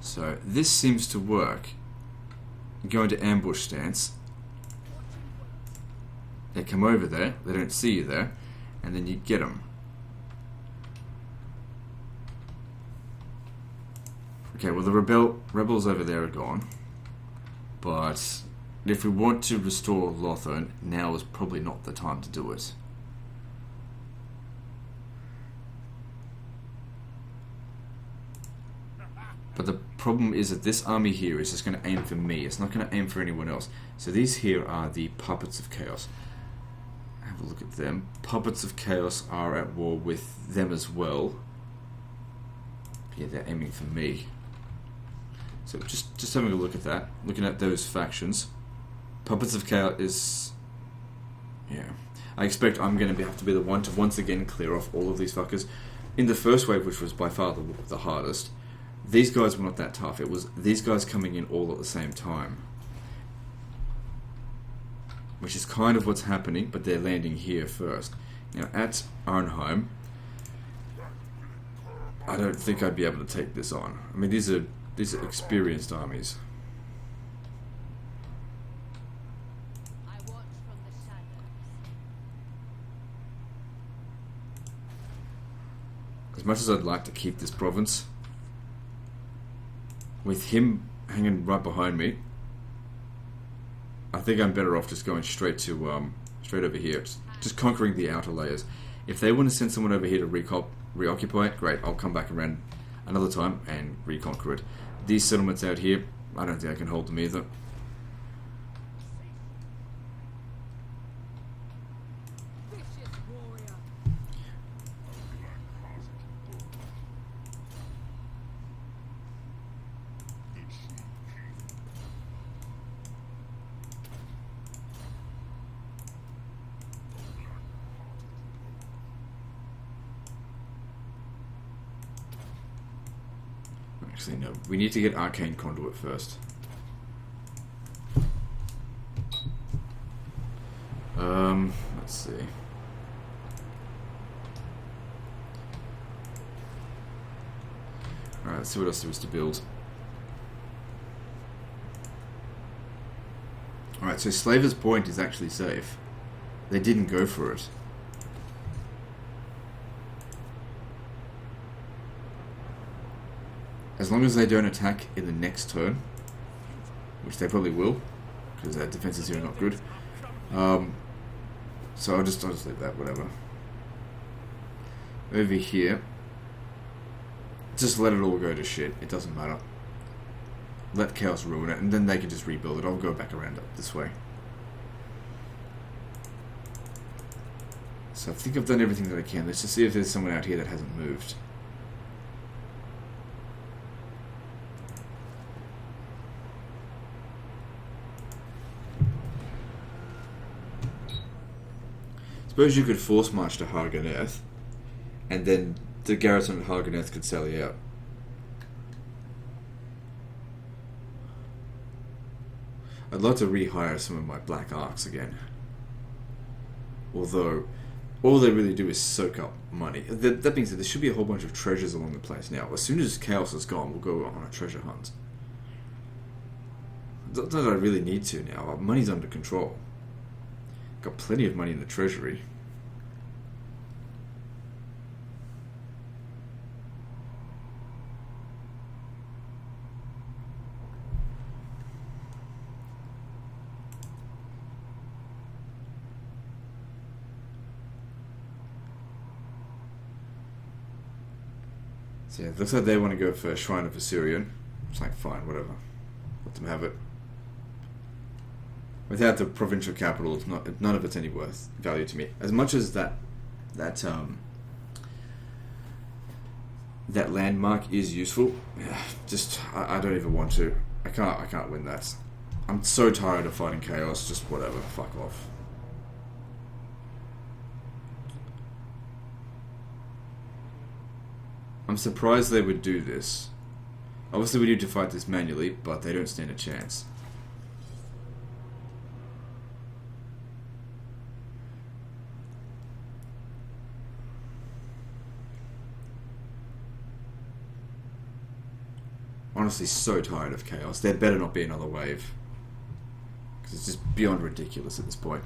So this seems to work. You go into ambush stance. They come over there. They don't see you there, and then you get them. Okay, well the rebels over there are gone. But if we want to restore Lothern, now is probably not the time to do it. But the problem is that this army here is just going to aim for me. It's not going to aim for anyone else. So these here are the Puppets of Chaos. Have a look at them. Puppets of Chaos are at war with them as well. Yeah, they're aiming for me. So just having a look at that. Looking at those factions. Puppets of Chaos is... Yeah. I expect I'm going to have to be the one to once again clear off all of these fuckers. In the first wave, which was by far the hardest... These guys were not that tough. It was these guys coming in all at the same time. Which is kind of what's happening, but they're landing here first. Now, at Arnheim, I don't think I'd be able to take this on. I mean, these are experienced armies. I watch from the shadows. As much as I'd like to keep this province, with him hanging right behind me, I think I'm better off just going straight to straight over here, just conquering the outer layers. If they want to send someone over here to reoccupy it, great. I'll come back around another time and reconquer it. These settlements out here, I don't think I can hold them either. Actually, no. We need to get Arcane Conduit first. Let's see. Alright, let's see what else there is to build. Alright, so Slaver's Point is actually safe. They didn't go for it. As long as they don't attack in the next turn, which they probably will, because their defenses here are not good. So I'll just leave that, whatever. Over here, just let it all go to shit. It doesn't matter. Let Chaos ruin it, and then they can just rebuild it. I'll go back around up this way. So I think I've done everything that I can. Let's just see if there's someone out here that hasn't moved. Suppose you could force march to Harganeth, and then the garrison of Hargoneth could sally out. I'd like to rehire some of my black arcs again. Although, all they really do is soak up money. That being said, there should be a whole bunch of treasures along the place now. As soon as Chaos is gone, we'll go on a treasure hunt. Not that I really need to now. Our money's under control. Got plenty of money in the treasury. So yeah, it looks like they want to go for Shrine of Osirian. It's like, fine, whatever. Let them have it. Without the provincial capital, it's not, none of it's any worth value to me. As much as that landmark is useful, just I don't even want to. I can't win that. I'm so tired of fighting Chaos. Just whatever, fuck off. I'm surprised they would do this. Obviously we need to fight this manually, but they don't stand a chance. Honestly, so tired of Chaos. There better not be another wave. Because it's just beyond ridiculous at this point.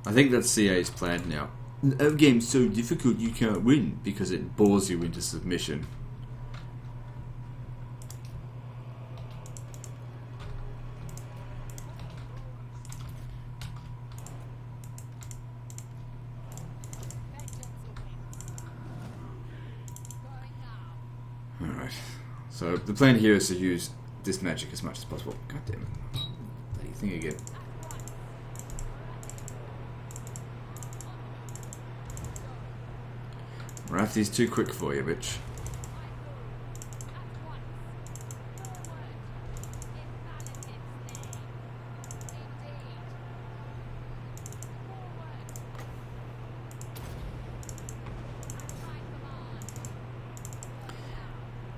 I think that's CA's plan now. Our game's so difficult you can't win because it bores you into submission. Alright. So the plan here is to use this magic as much as possible. God damn it. Bloody thing again. Marathi's too quick for you, bitch.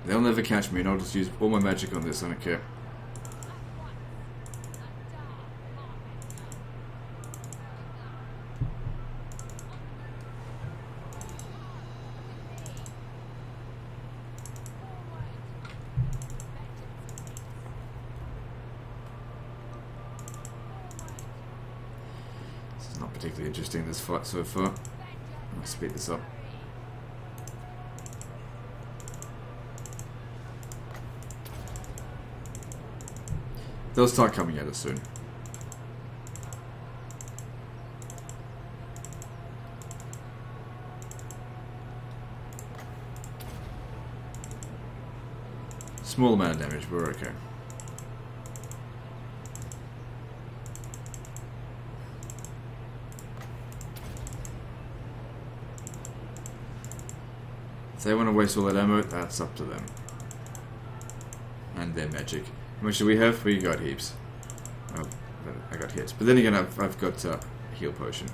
They'll never catch me, and I'll just use all my magic on this, I don't care. This is not particularly interesting, this fight so far. I'll speed this up. They'll start coming at us soon. Small amount of damage, we're okay. If they want to waste all that ammo, that's up to them. And their magic. How much do we have? We got heaps. Oh, I got hits. But then again, I've got a heal potion.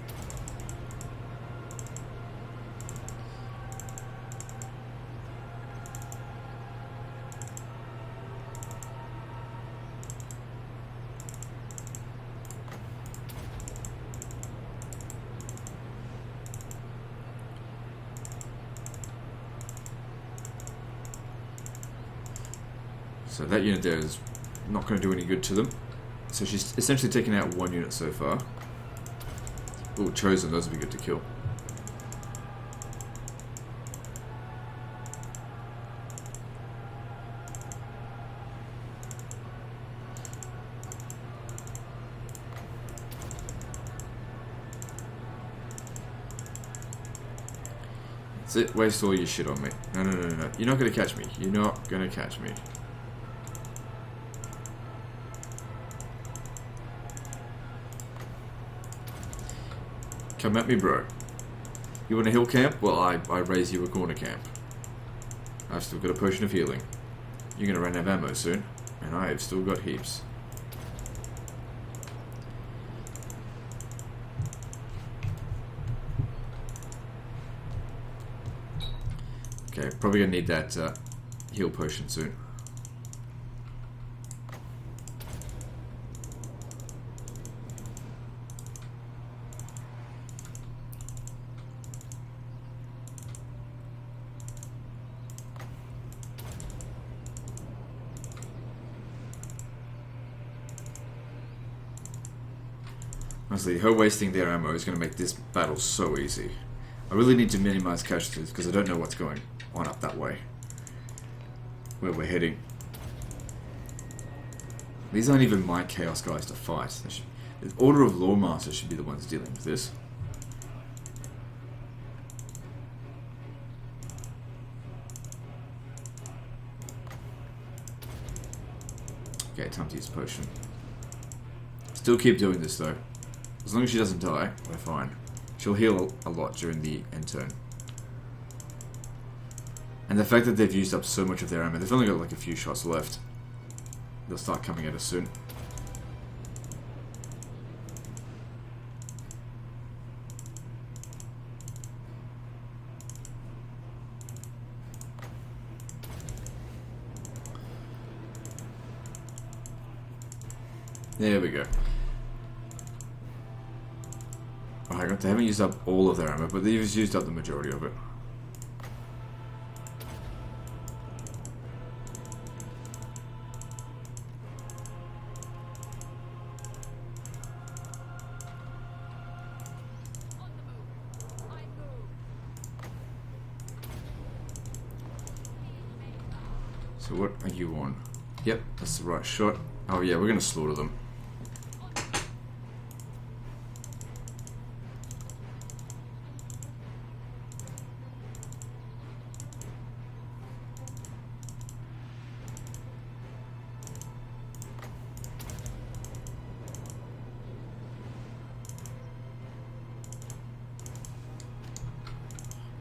So that unit there is not going to do any good to them. So she's essentially taken out one unit so far. Ooh, Chosen, those would be good to kill. That's it, waste all your shit on me. No, no, no, no, no. You're not going to catch me. You're not going to catch me. Come at me, bro. You want a hill camp? Well, I raise you a corner camp. I've still got a potion of healing. You're gonna run out of ammo soon, and I have still got heaps. Okay, probably gonna need that heal potion soon. Honestly, her wasting their ammo is going to make this battle so easy. I really need to minimize casualties because I don't know what's going on up that way. Where we're heading. These aren't even my Chaos guys to fight. The Order of Lawmasters should be the ones dealing with this. Okay, time to use potion. Still keep doing this though. As long as she doesn't die, we're fine. She'll heal a lot during the end turn. And the fact that they've used up so much of their ammo, they've only got like a few shots left. They'll start coming at us soon. There we go. Oh, hang on, they haven't used up all of their ammo, but they've used up the majority of it. So what are you on? Yep, that's the right shot. Oh yeah, we're gonna slaughter them.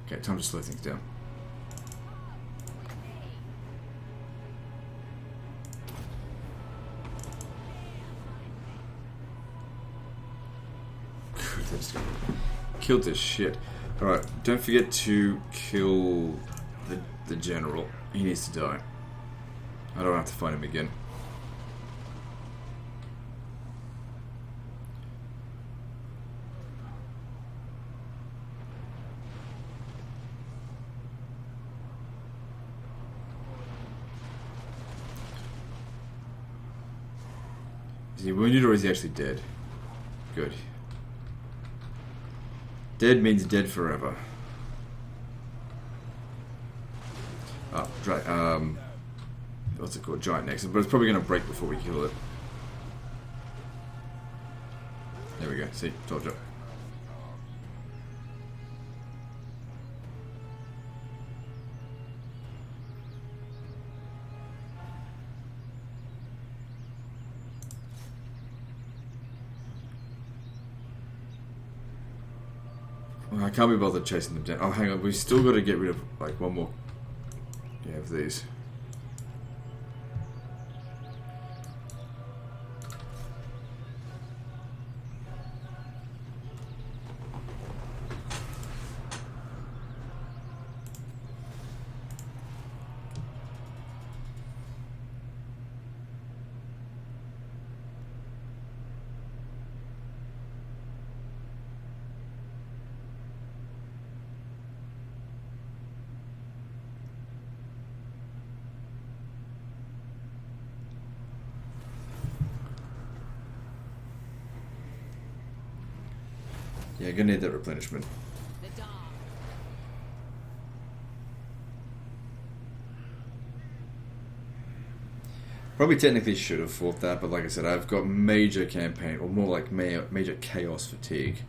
Okay, time to slow things down. They just killed this shit. Alright, don't forget to kill the general. He needs to die. I don't have to fight him again. Is he wounded or is he actually dead? Good. Dead means dead forever. Oh, what's it called? Giant next. But it's probably going to break before we kill it. There we go. See? Told you. I can't be bothered chasing them down. Oh, hang on. We've still got to get rid of, like, one more. Yeah, of these. Yeah, gonna need that replenishment. Probably technically should have fought that, but like I said, I've got major campaign, or more like major chaos fatigue.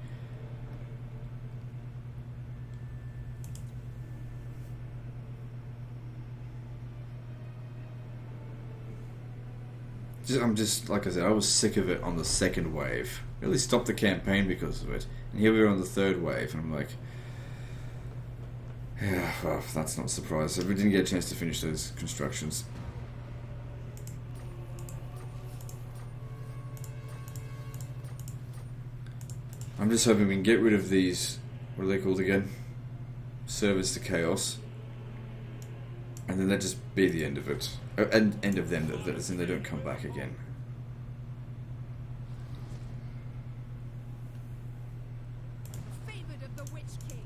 I'm just, like I said, I was sick of it on the second wave. Really stopped the campaign because of it. And here we are on the third wave, and I'm like, yeah, well, that's not a surprise. So we didn't get a chance to finish those constructions. I'm just hoping we can get rid of these, what are they called again? Servants to Chaos. And then that just be the end of it. End of them, that is, and they don't come back again. Favored of the Witch King.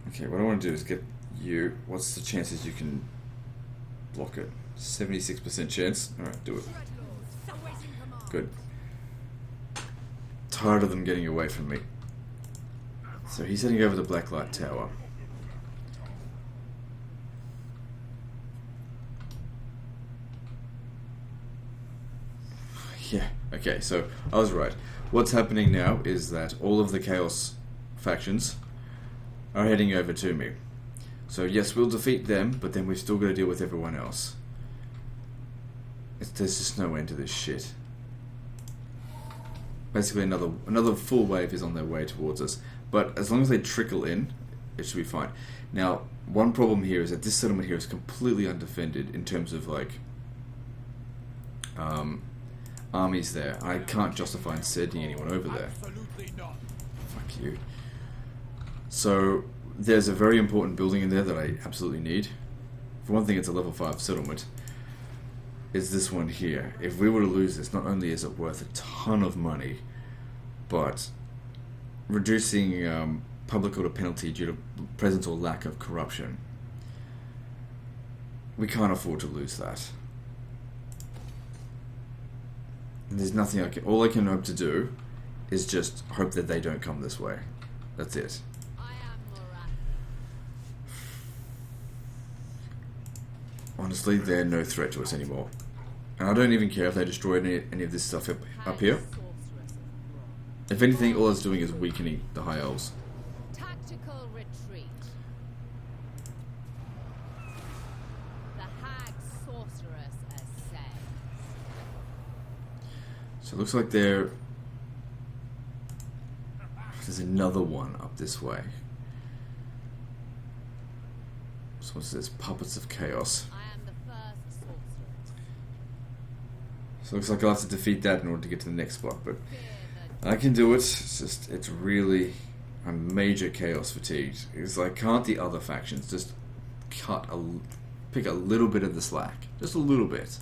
Okay, what I want to do is get you. What's the chances you can block it? 76% chance. Alright, do it. Dreadlords, awaiting command. Good. Tired of them getting away from me. So he's heading over the Blacklight Tower. Yeah, okay, so I was right. What's happening now is that all of the Chaos factions are heading over to me. So yes, we'll defeat them, but then we've still got to deal with everyone else. There's just no end to this shit. Basically another full wave is on their way towards us. But as long as they trickle in, it should be fine. Now, one problem here is that this settlement here is completely undefended in terms of like armies there. I can't justify sending anyone over there. Absolutely not. Fuck you. So there's a very important building in there that I absolutely need. For one thing, it's a level 5 settlement. Is this one here. If we were to lose this, not only is it worth a ton of money, but reducing public order penalty due to presence or lack of corruption. We can't afford to lose that. And there's nothing all I can hope to do is just hope that they don't come this way. That's it. I am Marathi. Honestly, they're no threat to us anymore. And I don't even care if they destroy any of this stuff up here. Sorceress of If anything, all it's doing is weakening the High Elves. Tactical retreat. The hag sorceress ascends. So it looks like there's another one up this way. So what's this? Puppets of Chaos. I am the first sorceress. So it looks like I'll have to defeat that in order to get to the next spot, but Fear the I can do it. It's really I'm major chaos fatigued. It's like, can't the other factions just pick a little bit of the slack? Just a little bit.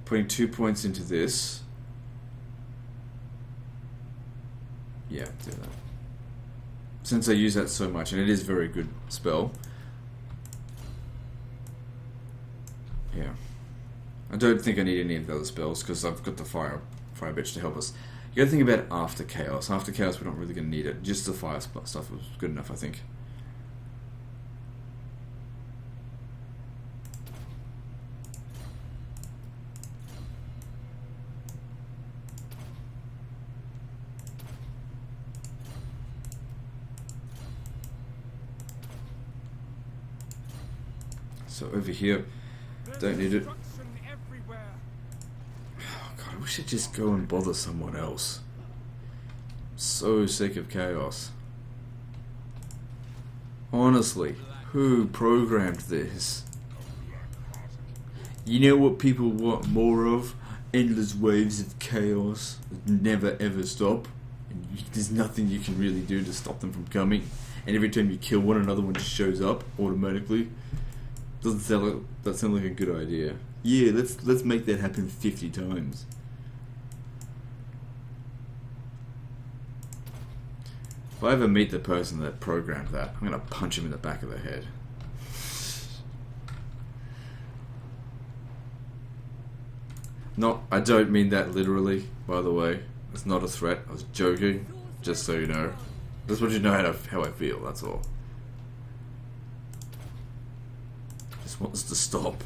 Putting 2 points into this. Yeah, do that. Since I use that so much, and it is a very good spell. Yeah. I don't think I need any of the other spells, because I've got the fire bitch to help us. You gotta think about after chaos. After chaos, we're not really gonna need it. Just the fire stuff was good enough, I think. So over here, don't need it. Destruction everywhere. Oh God, I wish I'd just go and bother someone else. So sick of chaos. Honestly, who programmed this? You know what people want more of? Endless waves of chaos that never ever stop. And there's nothing you can really do to stop them from coming. And every time you kill one, another one just shows up automatically. That sound like a good idea. Yeah, let's make that happen 50 times. If I ever meet the person that programmed that, I'm gonna punch him in the back of the head. No, I don't mean that literally, by the way. It's not a threat. I was joking, just so you know. Just want you to know how I feel, that's all. Just want this to stop.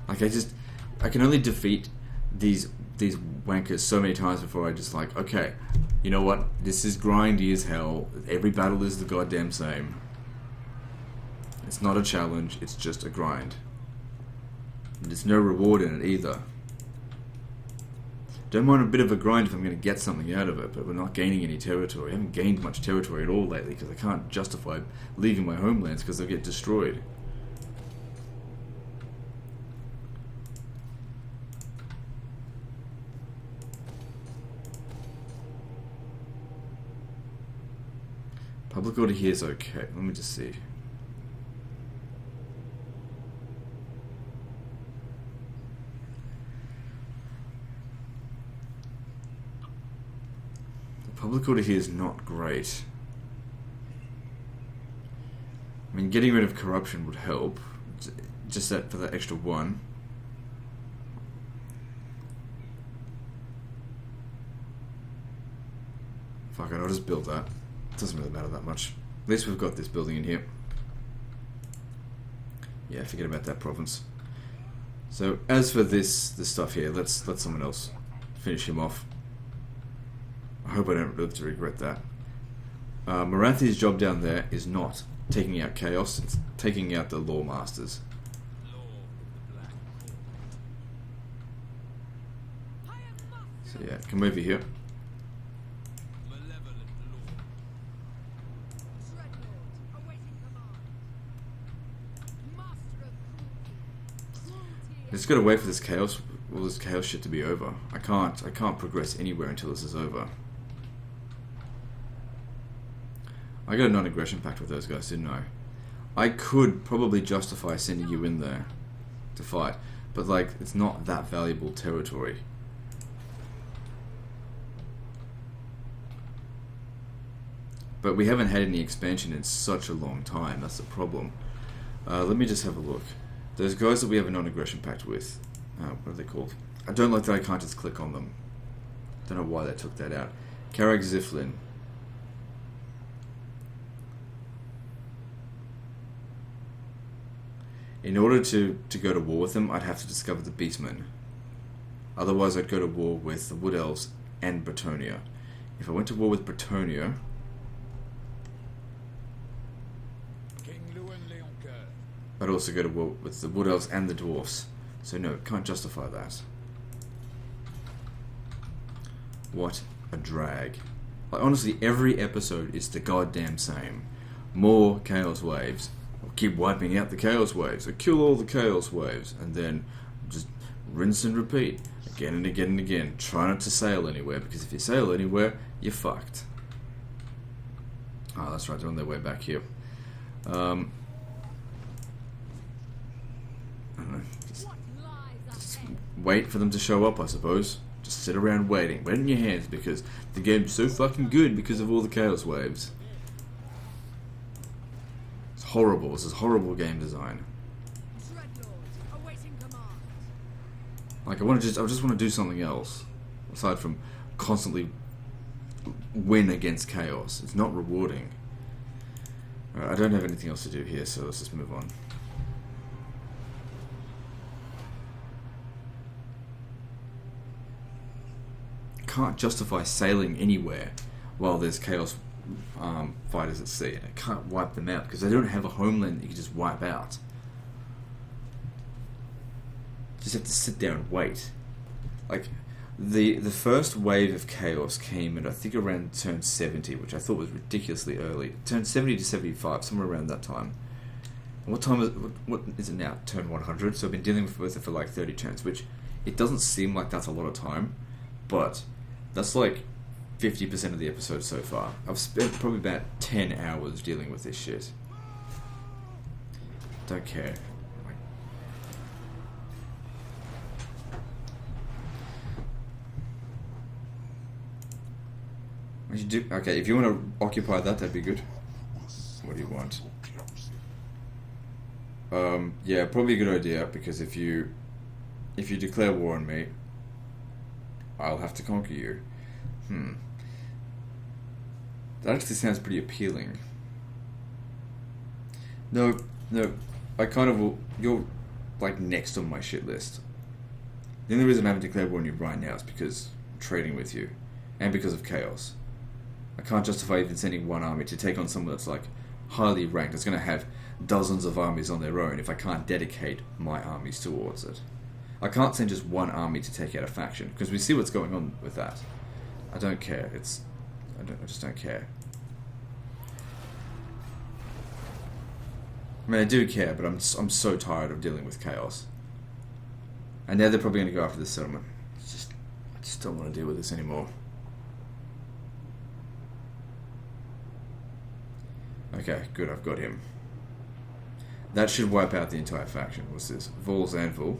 Like, I can only defeat these wankers so many times before I just like, okay, you know what? This is grindy as hell. Every battle is the goddamn same. It's not a challenge, it's just a grind. And there's no reward in it either. Don't mind a bit of a grind if I'm going to get something out of it, but we're not gaining any territory. I haven't gained much territory at all lately because I can't justify leaving my homelands because they'll get destroyed. Public order here is okay. Let me just see. The public order here is not great. I mean, getting rid of corruption would help. Just that for that extra one. Fuck it, I'll just build that. Doesn't really matter that much. At least we've got this building in here. Yeah, forget about that province. So as for this stuff here, let's let someone else finish him off. I hope I don't live to regret that. Marathi's job down there is not taking out chaos, it's taking out the law masters. So yeah, come over here. I just gotta wait for this chaos, all this chaos shit to be over. I can't progress anywhere until this is over. I got a non-aggression pact with those guys, didn't I? I could probably justify sending you in there to fight, but like, it's not that valuable territory. But we haven't had any expansion in such a long time, that's the problem. Let me just have a look. Those guys that we have a non-aggression pact with, what are they called? I don't like that I can't just click on them. Don't know why they took that out. Karag Ziflin. In order to go to war with them, I'd have to discover the Beastmen. Otherwise, I'd go to war with the Wood Elves and Bretonia. If I went to war with Bretonia, I'd also go to war with the Wood Elves and the Dwarfs. So no, can't justify that. What a drag. Like, honestly, every episode is the goddamn same. More Chaos Waves. I'll keep wiping out the Chaos Waves. I kill all the Chaos Waves. And then just rinse and repeat. Again and again and again. Try not to sail anywhere, because if you sail anywhere, you're fucked. Oh, that's right, they're on their way back here. I don't know. Just wait for them to show up, I suppose. Just sit around waiting. Wait in your hands, because the game's so fucking good because of all the Chaos Waves. It's horrible. This is horrible game design. Like, I just want to do something else. Aside from constantly win against chaos. It's not rewarding. Alright, I don't have anything else to do here, so let's just move on. Can't justify sailing anywhere while there's chaos fighters at sea. I can't wipe them out because they don't have a homeland that you can just wipe out. Just have to sit there and wait. Like, the first wave of chaos came at, I think, around turn 70, which I thought was ridiculously early. Turn 70 to 75, somewhere around that time. And what is it now? Turn 100. So I've been dealing with it for like 30 turns, which it doesn't seem like that's a lot of time, but that's like 50% of the episode so far. I've spent probably about 10 hours dealing with this shit. Don't care. What you do? Okay, if you want to occupy that, that'd be good. What do you want? Yeah, probably a good idea, because if you declare war on me, I'll have to conquer you. That actually sounds pretty appealing. No, I kind of will. You're like next on my shit list. The only reason I haven't declared war on you right now is because I'm trading with you, and because of chaos. I can't justify even sending one army to take on someone that's like highly ranked. It's going to have dozens of armies on their own if I can't dedicate my armies towards it. I can't send just one army to take out a faction, because we see what's going on with that. I don't care. I just don't care. I mean, I do care, but I'm so tired of dealing with chaos. And now they're probably going to go after this settlement. I just don't want to deal with this anymore. Okay, good, I've got him. That should wipe out the entire faction. What's this? Vol's Anvil.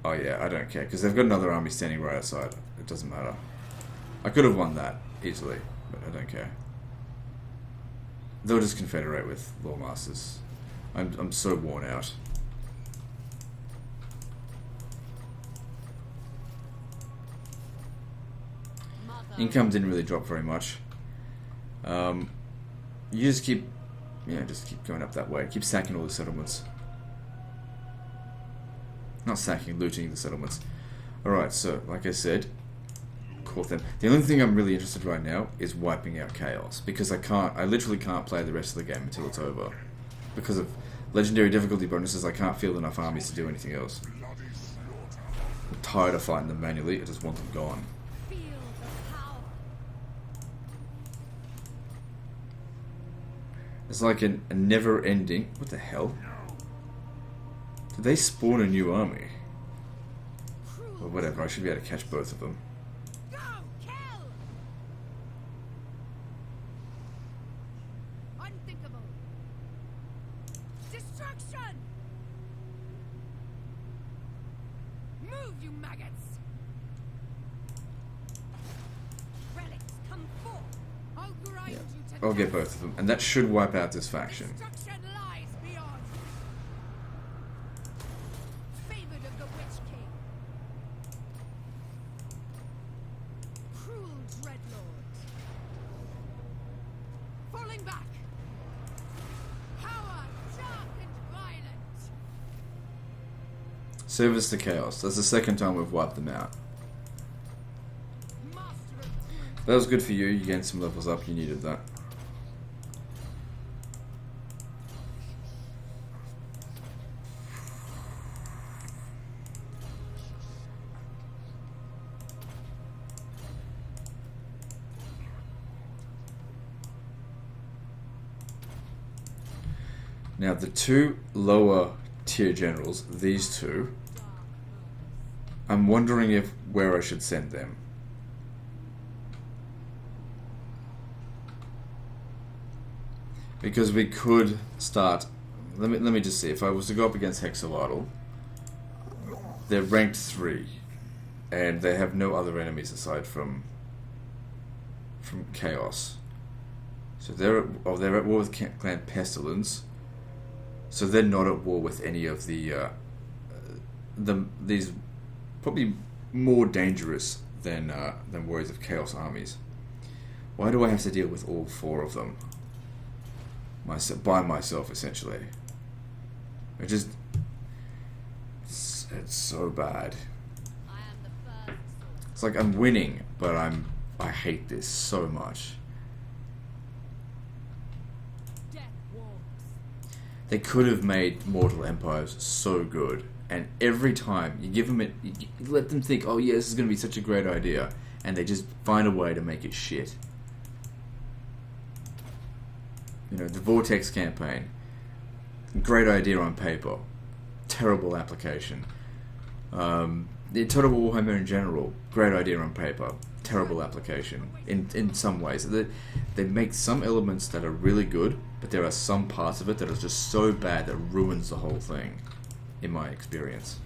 Oh yeah, I don't care, because they've got another army standing right outside. It doesn't matter. I could have won that easily, but I don't care. They'll just confederate with Lawmasters. I'm so worn out. Income didn't really drop very much. You just keep going up that way. Keep sacking all the settlements. Not sacking, looting the settlements. Alright, so, like I said, caught them. The only thing I'm really interested right now is wiping out Chaos, because I literally can't play the rest of the game until it's over. Because of legendary difficulty bonuses, I can't field enough armies to do anything else. I'm tired of fighting them manually, I just want them gone. It's like a never-ending... What the hell? Did they spawn a new army? Or whatever, I should be able to catch both of them. Go, kill! Unthinkable. Destruction! Move, you maggots! Relics, come forth! I'll grind you to I'll get dust. both of them, and that should wipe out this faction. Destruction lies beyond. Favored of the Witch King. Cruel dreadlords. Falling back. Power dark and violent. Service to Chaos. That's the second time we've wiped them out. Master of Truth. That was good for you. You gained some levels up. You needed that. Now, the two lower tier generals, these two, I'm wondering where I should send them. Because we could start... Let me just see. If I was to go up against Hexavidal, they're ranked 3. And they have no other enemies aside from Chaos. So they're at war with Clan Pestilence. So they're not at war with any of these probably more dangerous than Warriors of Chaos armies. Why do I have to deal with all 4 of them by myself, essentially? It's so bad. I am the first. It's like I'm winning, but I hate this so much. Death walks. They could have made Mortal Empires so good, and every time you give them it, you let them think, oh yeah, this is going to be such a great idea, and they just find a way to make it shit. You know, the Vortex campaign, great idea on paper, terrible application. The Total Warhammer in general, great idea on paper, terrible application in some ways. They make some elements that are really good, but there are some parts of it that are just so bad that ruins the whole thing, in my experience.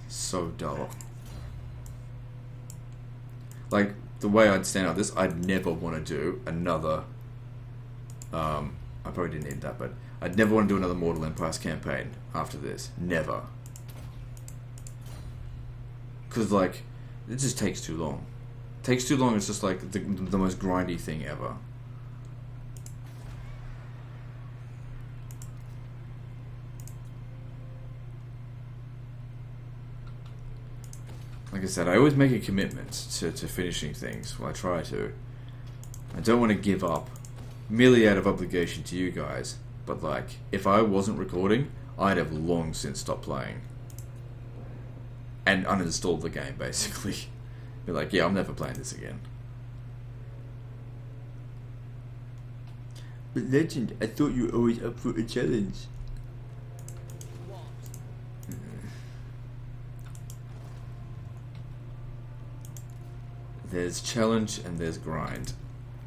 So dull. Like, the way I'd stand out this, I'd never want to do another... I probably didn't need that, but I'd never want to do another Mortal Empires campaign after this. Never. Because, like, it just takes too long. Takes too long, it's just like the most grindy thing ever. Like I said, I always make a commitment to finishing things. Well, I try to. I don't want to give up, merely out of obligation to you guys. But, like, if I wasn't recording, I'd have long since stopped playing. And uninstalled the game, basically. Be like, yeah, I'm never playing this again. But Legend, I thought you were always up for a challenge. There's challenge and there's grind.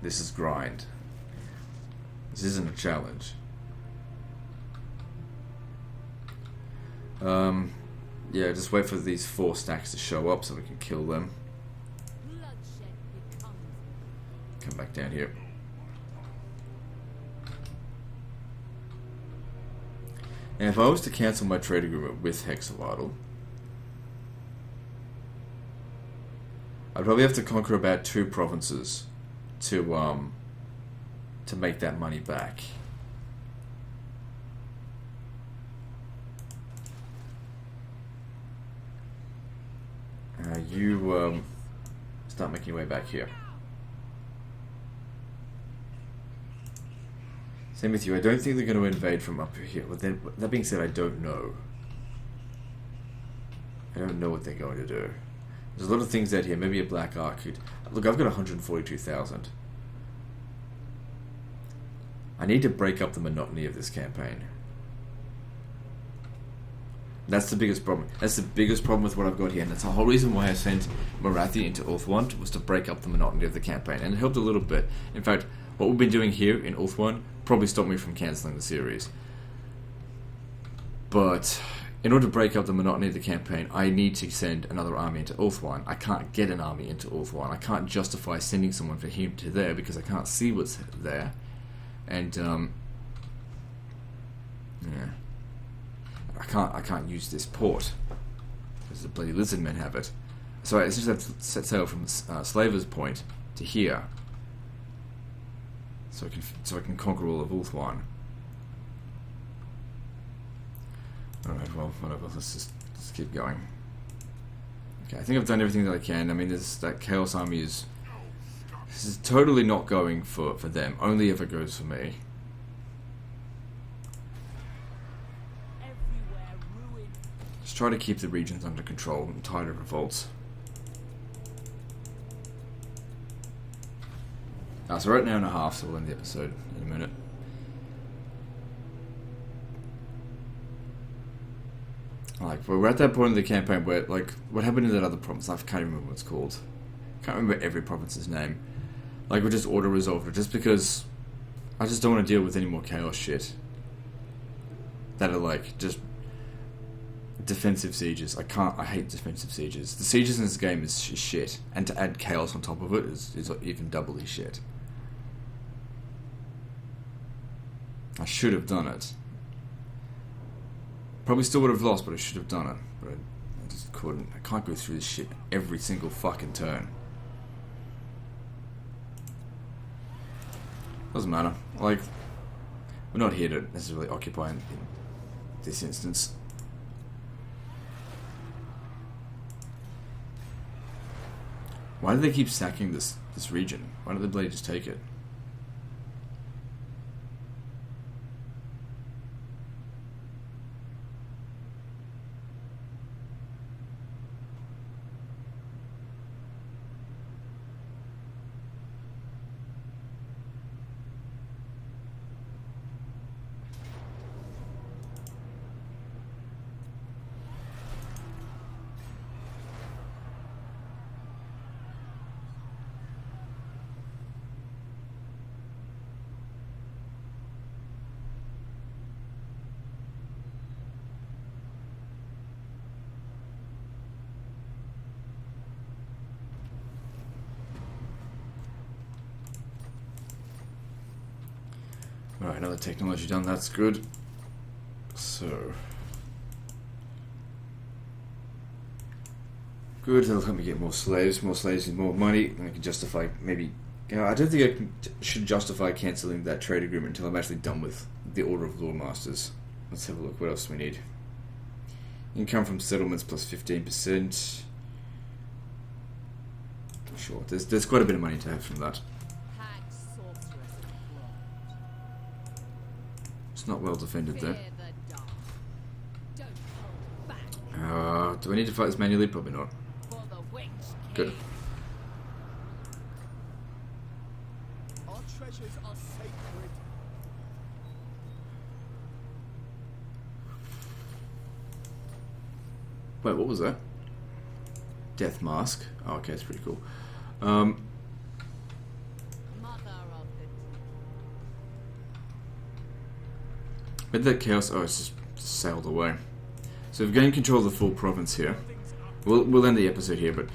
This is grind. This isn't a challenge. Yeah, just wait for these 4 stacks to show up so we can kill them. Bloodshed becomes Come back down here. And if I was to cancel my trade agreement with Hexavital, I'd probably have to conquer about 2 provinces to make that money back. You start making your way back here. Same with you. I don't think they're going to invade from up here. But then, that being said, I don't know. I don't know what they're going to do. There's a lot of things out here. Maybe a black arc could... Look, I've got 142,000. I need to break up the monotony of this campaign. That's the biggest problem. That's the biggest problem with what I've got here, and that's the whole reason why I sent Marathi into Ulthuan, was to break up the monotony of the campaign, and it helped a little bit. In fact, what we've been doing here in Ulthuan probably stopped me from cancelling the series. But in order to break up the monotony of the campaign, I need to send another army into Ulthuan. I can't get an army into Ulthuan. I can't justify sending someone from here to there because I can't see what's there. And yeah. I can't use this port because the bloody lizardmen have it. So I just have to set sail from Slaver's Point to here, so I can conquer all of Ulthuan. All right, well, whatever. Let's keep going. Okay, I think I've done everything that I can. I mean, that Chaos Army is totally not going for them. Only ever goes for me. Just try to keep the regions under control. I'm tired of revolts. So we're at an hour and a half, so we'll end the episode in a minute. Like, we're at that point in the campaign where, like, what happened in that other province? I can't remember what it's called. Can't remember every province's name. Like, we just auto-resolved it, just because I just don't want to deal with any more chaos shit. That are, like, just defensive sieges. I hate defensive sieges. The sieges in this game is shit, and to add chaos on top of it is even doubly shit. I should have done it. Probably still would have lost, but I should have done it. But I just couldn't. I can't go through this shit every single fucking turn. Doesn't matter. Like, we're not here to necessarily occupy in this instance. Why do they keep sacking this region? Why don't they bloody just take it? Alright, another technology done, that's good. So... good, that'll help me get more slaves and more money, and I can justify, maybe... You know, I don't think I should justify cancelling that trade agreement until I'm actually done with the Order of Lord Masters. Let's have a look, what else do we need? Income from settlements plus 15%. Sure, there's quite a bit of money to have from that. It's not well defended there. Do I need to fight this manually? Probably not. Good. Our treasures are sacred. Wait, what was that? Death Mask. Oh, okay, it's pretty cool. Um, Mother of the but that chaos, it's just sailed away. So we've gained control of the full province here. We'll end the episode here, but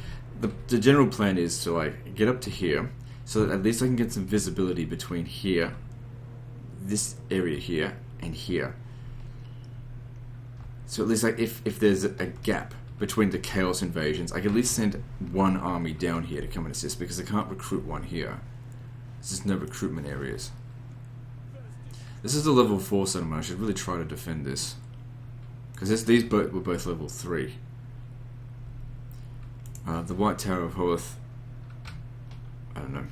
the general plan is to like get up to here, so that at least I can get some visibility between here, this area here, and here. So at least like if there's a gap between the chaos invasions, I can at least send one army down here to come and assist, because I can't recruit one here. There's just no recruitment areas. This is the level 4 settlement. I should really try to defend this, because these were both level 3. The White Tower of Hoeth, I don't know.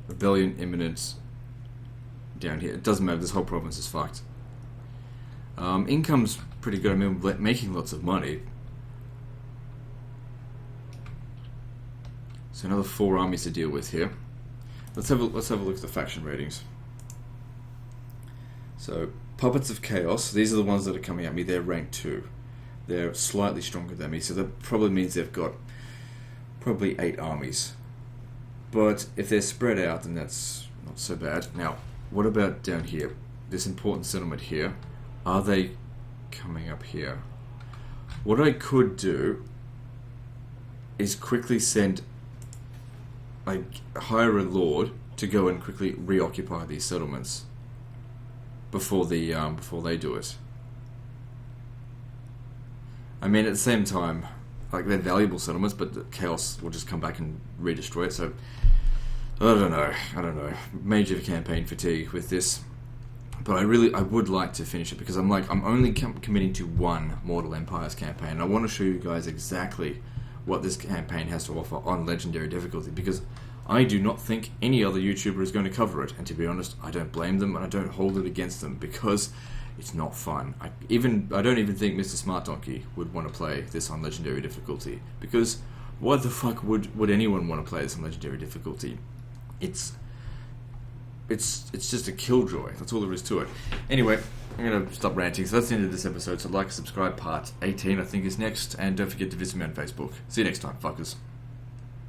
Rebellion imminent down here. It doesn't matter, this whole province is fucked. Income's pretty good. I mean, we're making lots of money. So another 4 armies to deal with here. Let's have a look at the faction ratings. So, Puppets of Chaos, these are the ones that are coming at me. They're rank 2. They're slightly stronger than me, so that probably means they've got probably 8 armies. But if they're spread out, then that's not so bad. Now, what about down here? This important settlement here. Are they coming up here? What I could do is quickly send, like, hire a lord to go and quickly reoccupy these settlements before they do it. I mean, at the same time, like, they're valuable settlements, but the chaos will just come back and redestroy it. So I don't know. Major campaign fatigue with this. But I would like to finish it, because I'm only committing to one Mortal Empires campaign. I want to show you guys exactly what this campaign has to offer on Legendary difficulty, because I do not think any other YouTuber is going to cover it. And to be honest, I don't blame them, and I don't hold it against them, because it's not fun. I don't even think Mr. Smart Donkey would want to play this on Legendary difficulty, because why the fuck would anyone want to play this on Legendary difficulty? It's just a killjoy. That's all there is to it. Anyway, I'm going to stop ranting. So that's the end of this episode. So like, subscribe. Part 18, I think, is next. And don't forget to visit me on Facebook. See you next time, fuckers.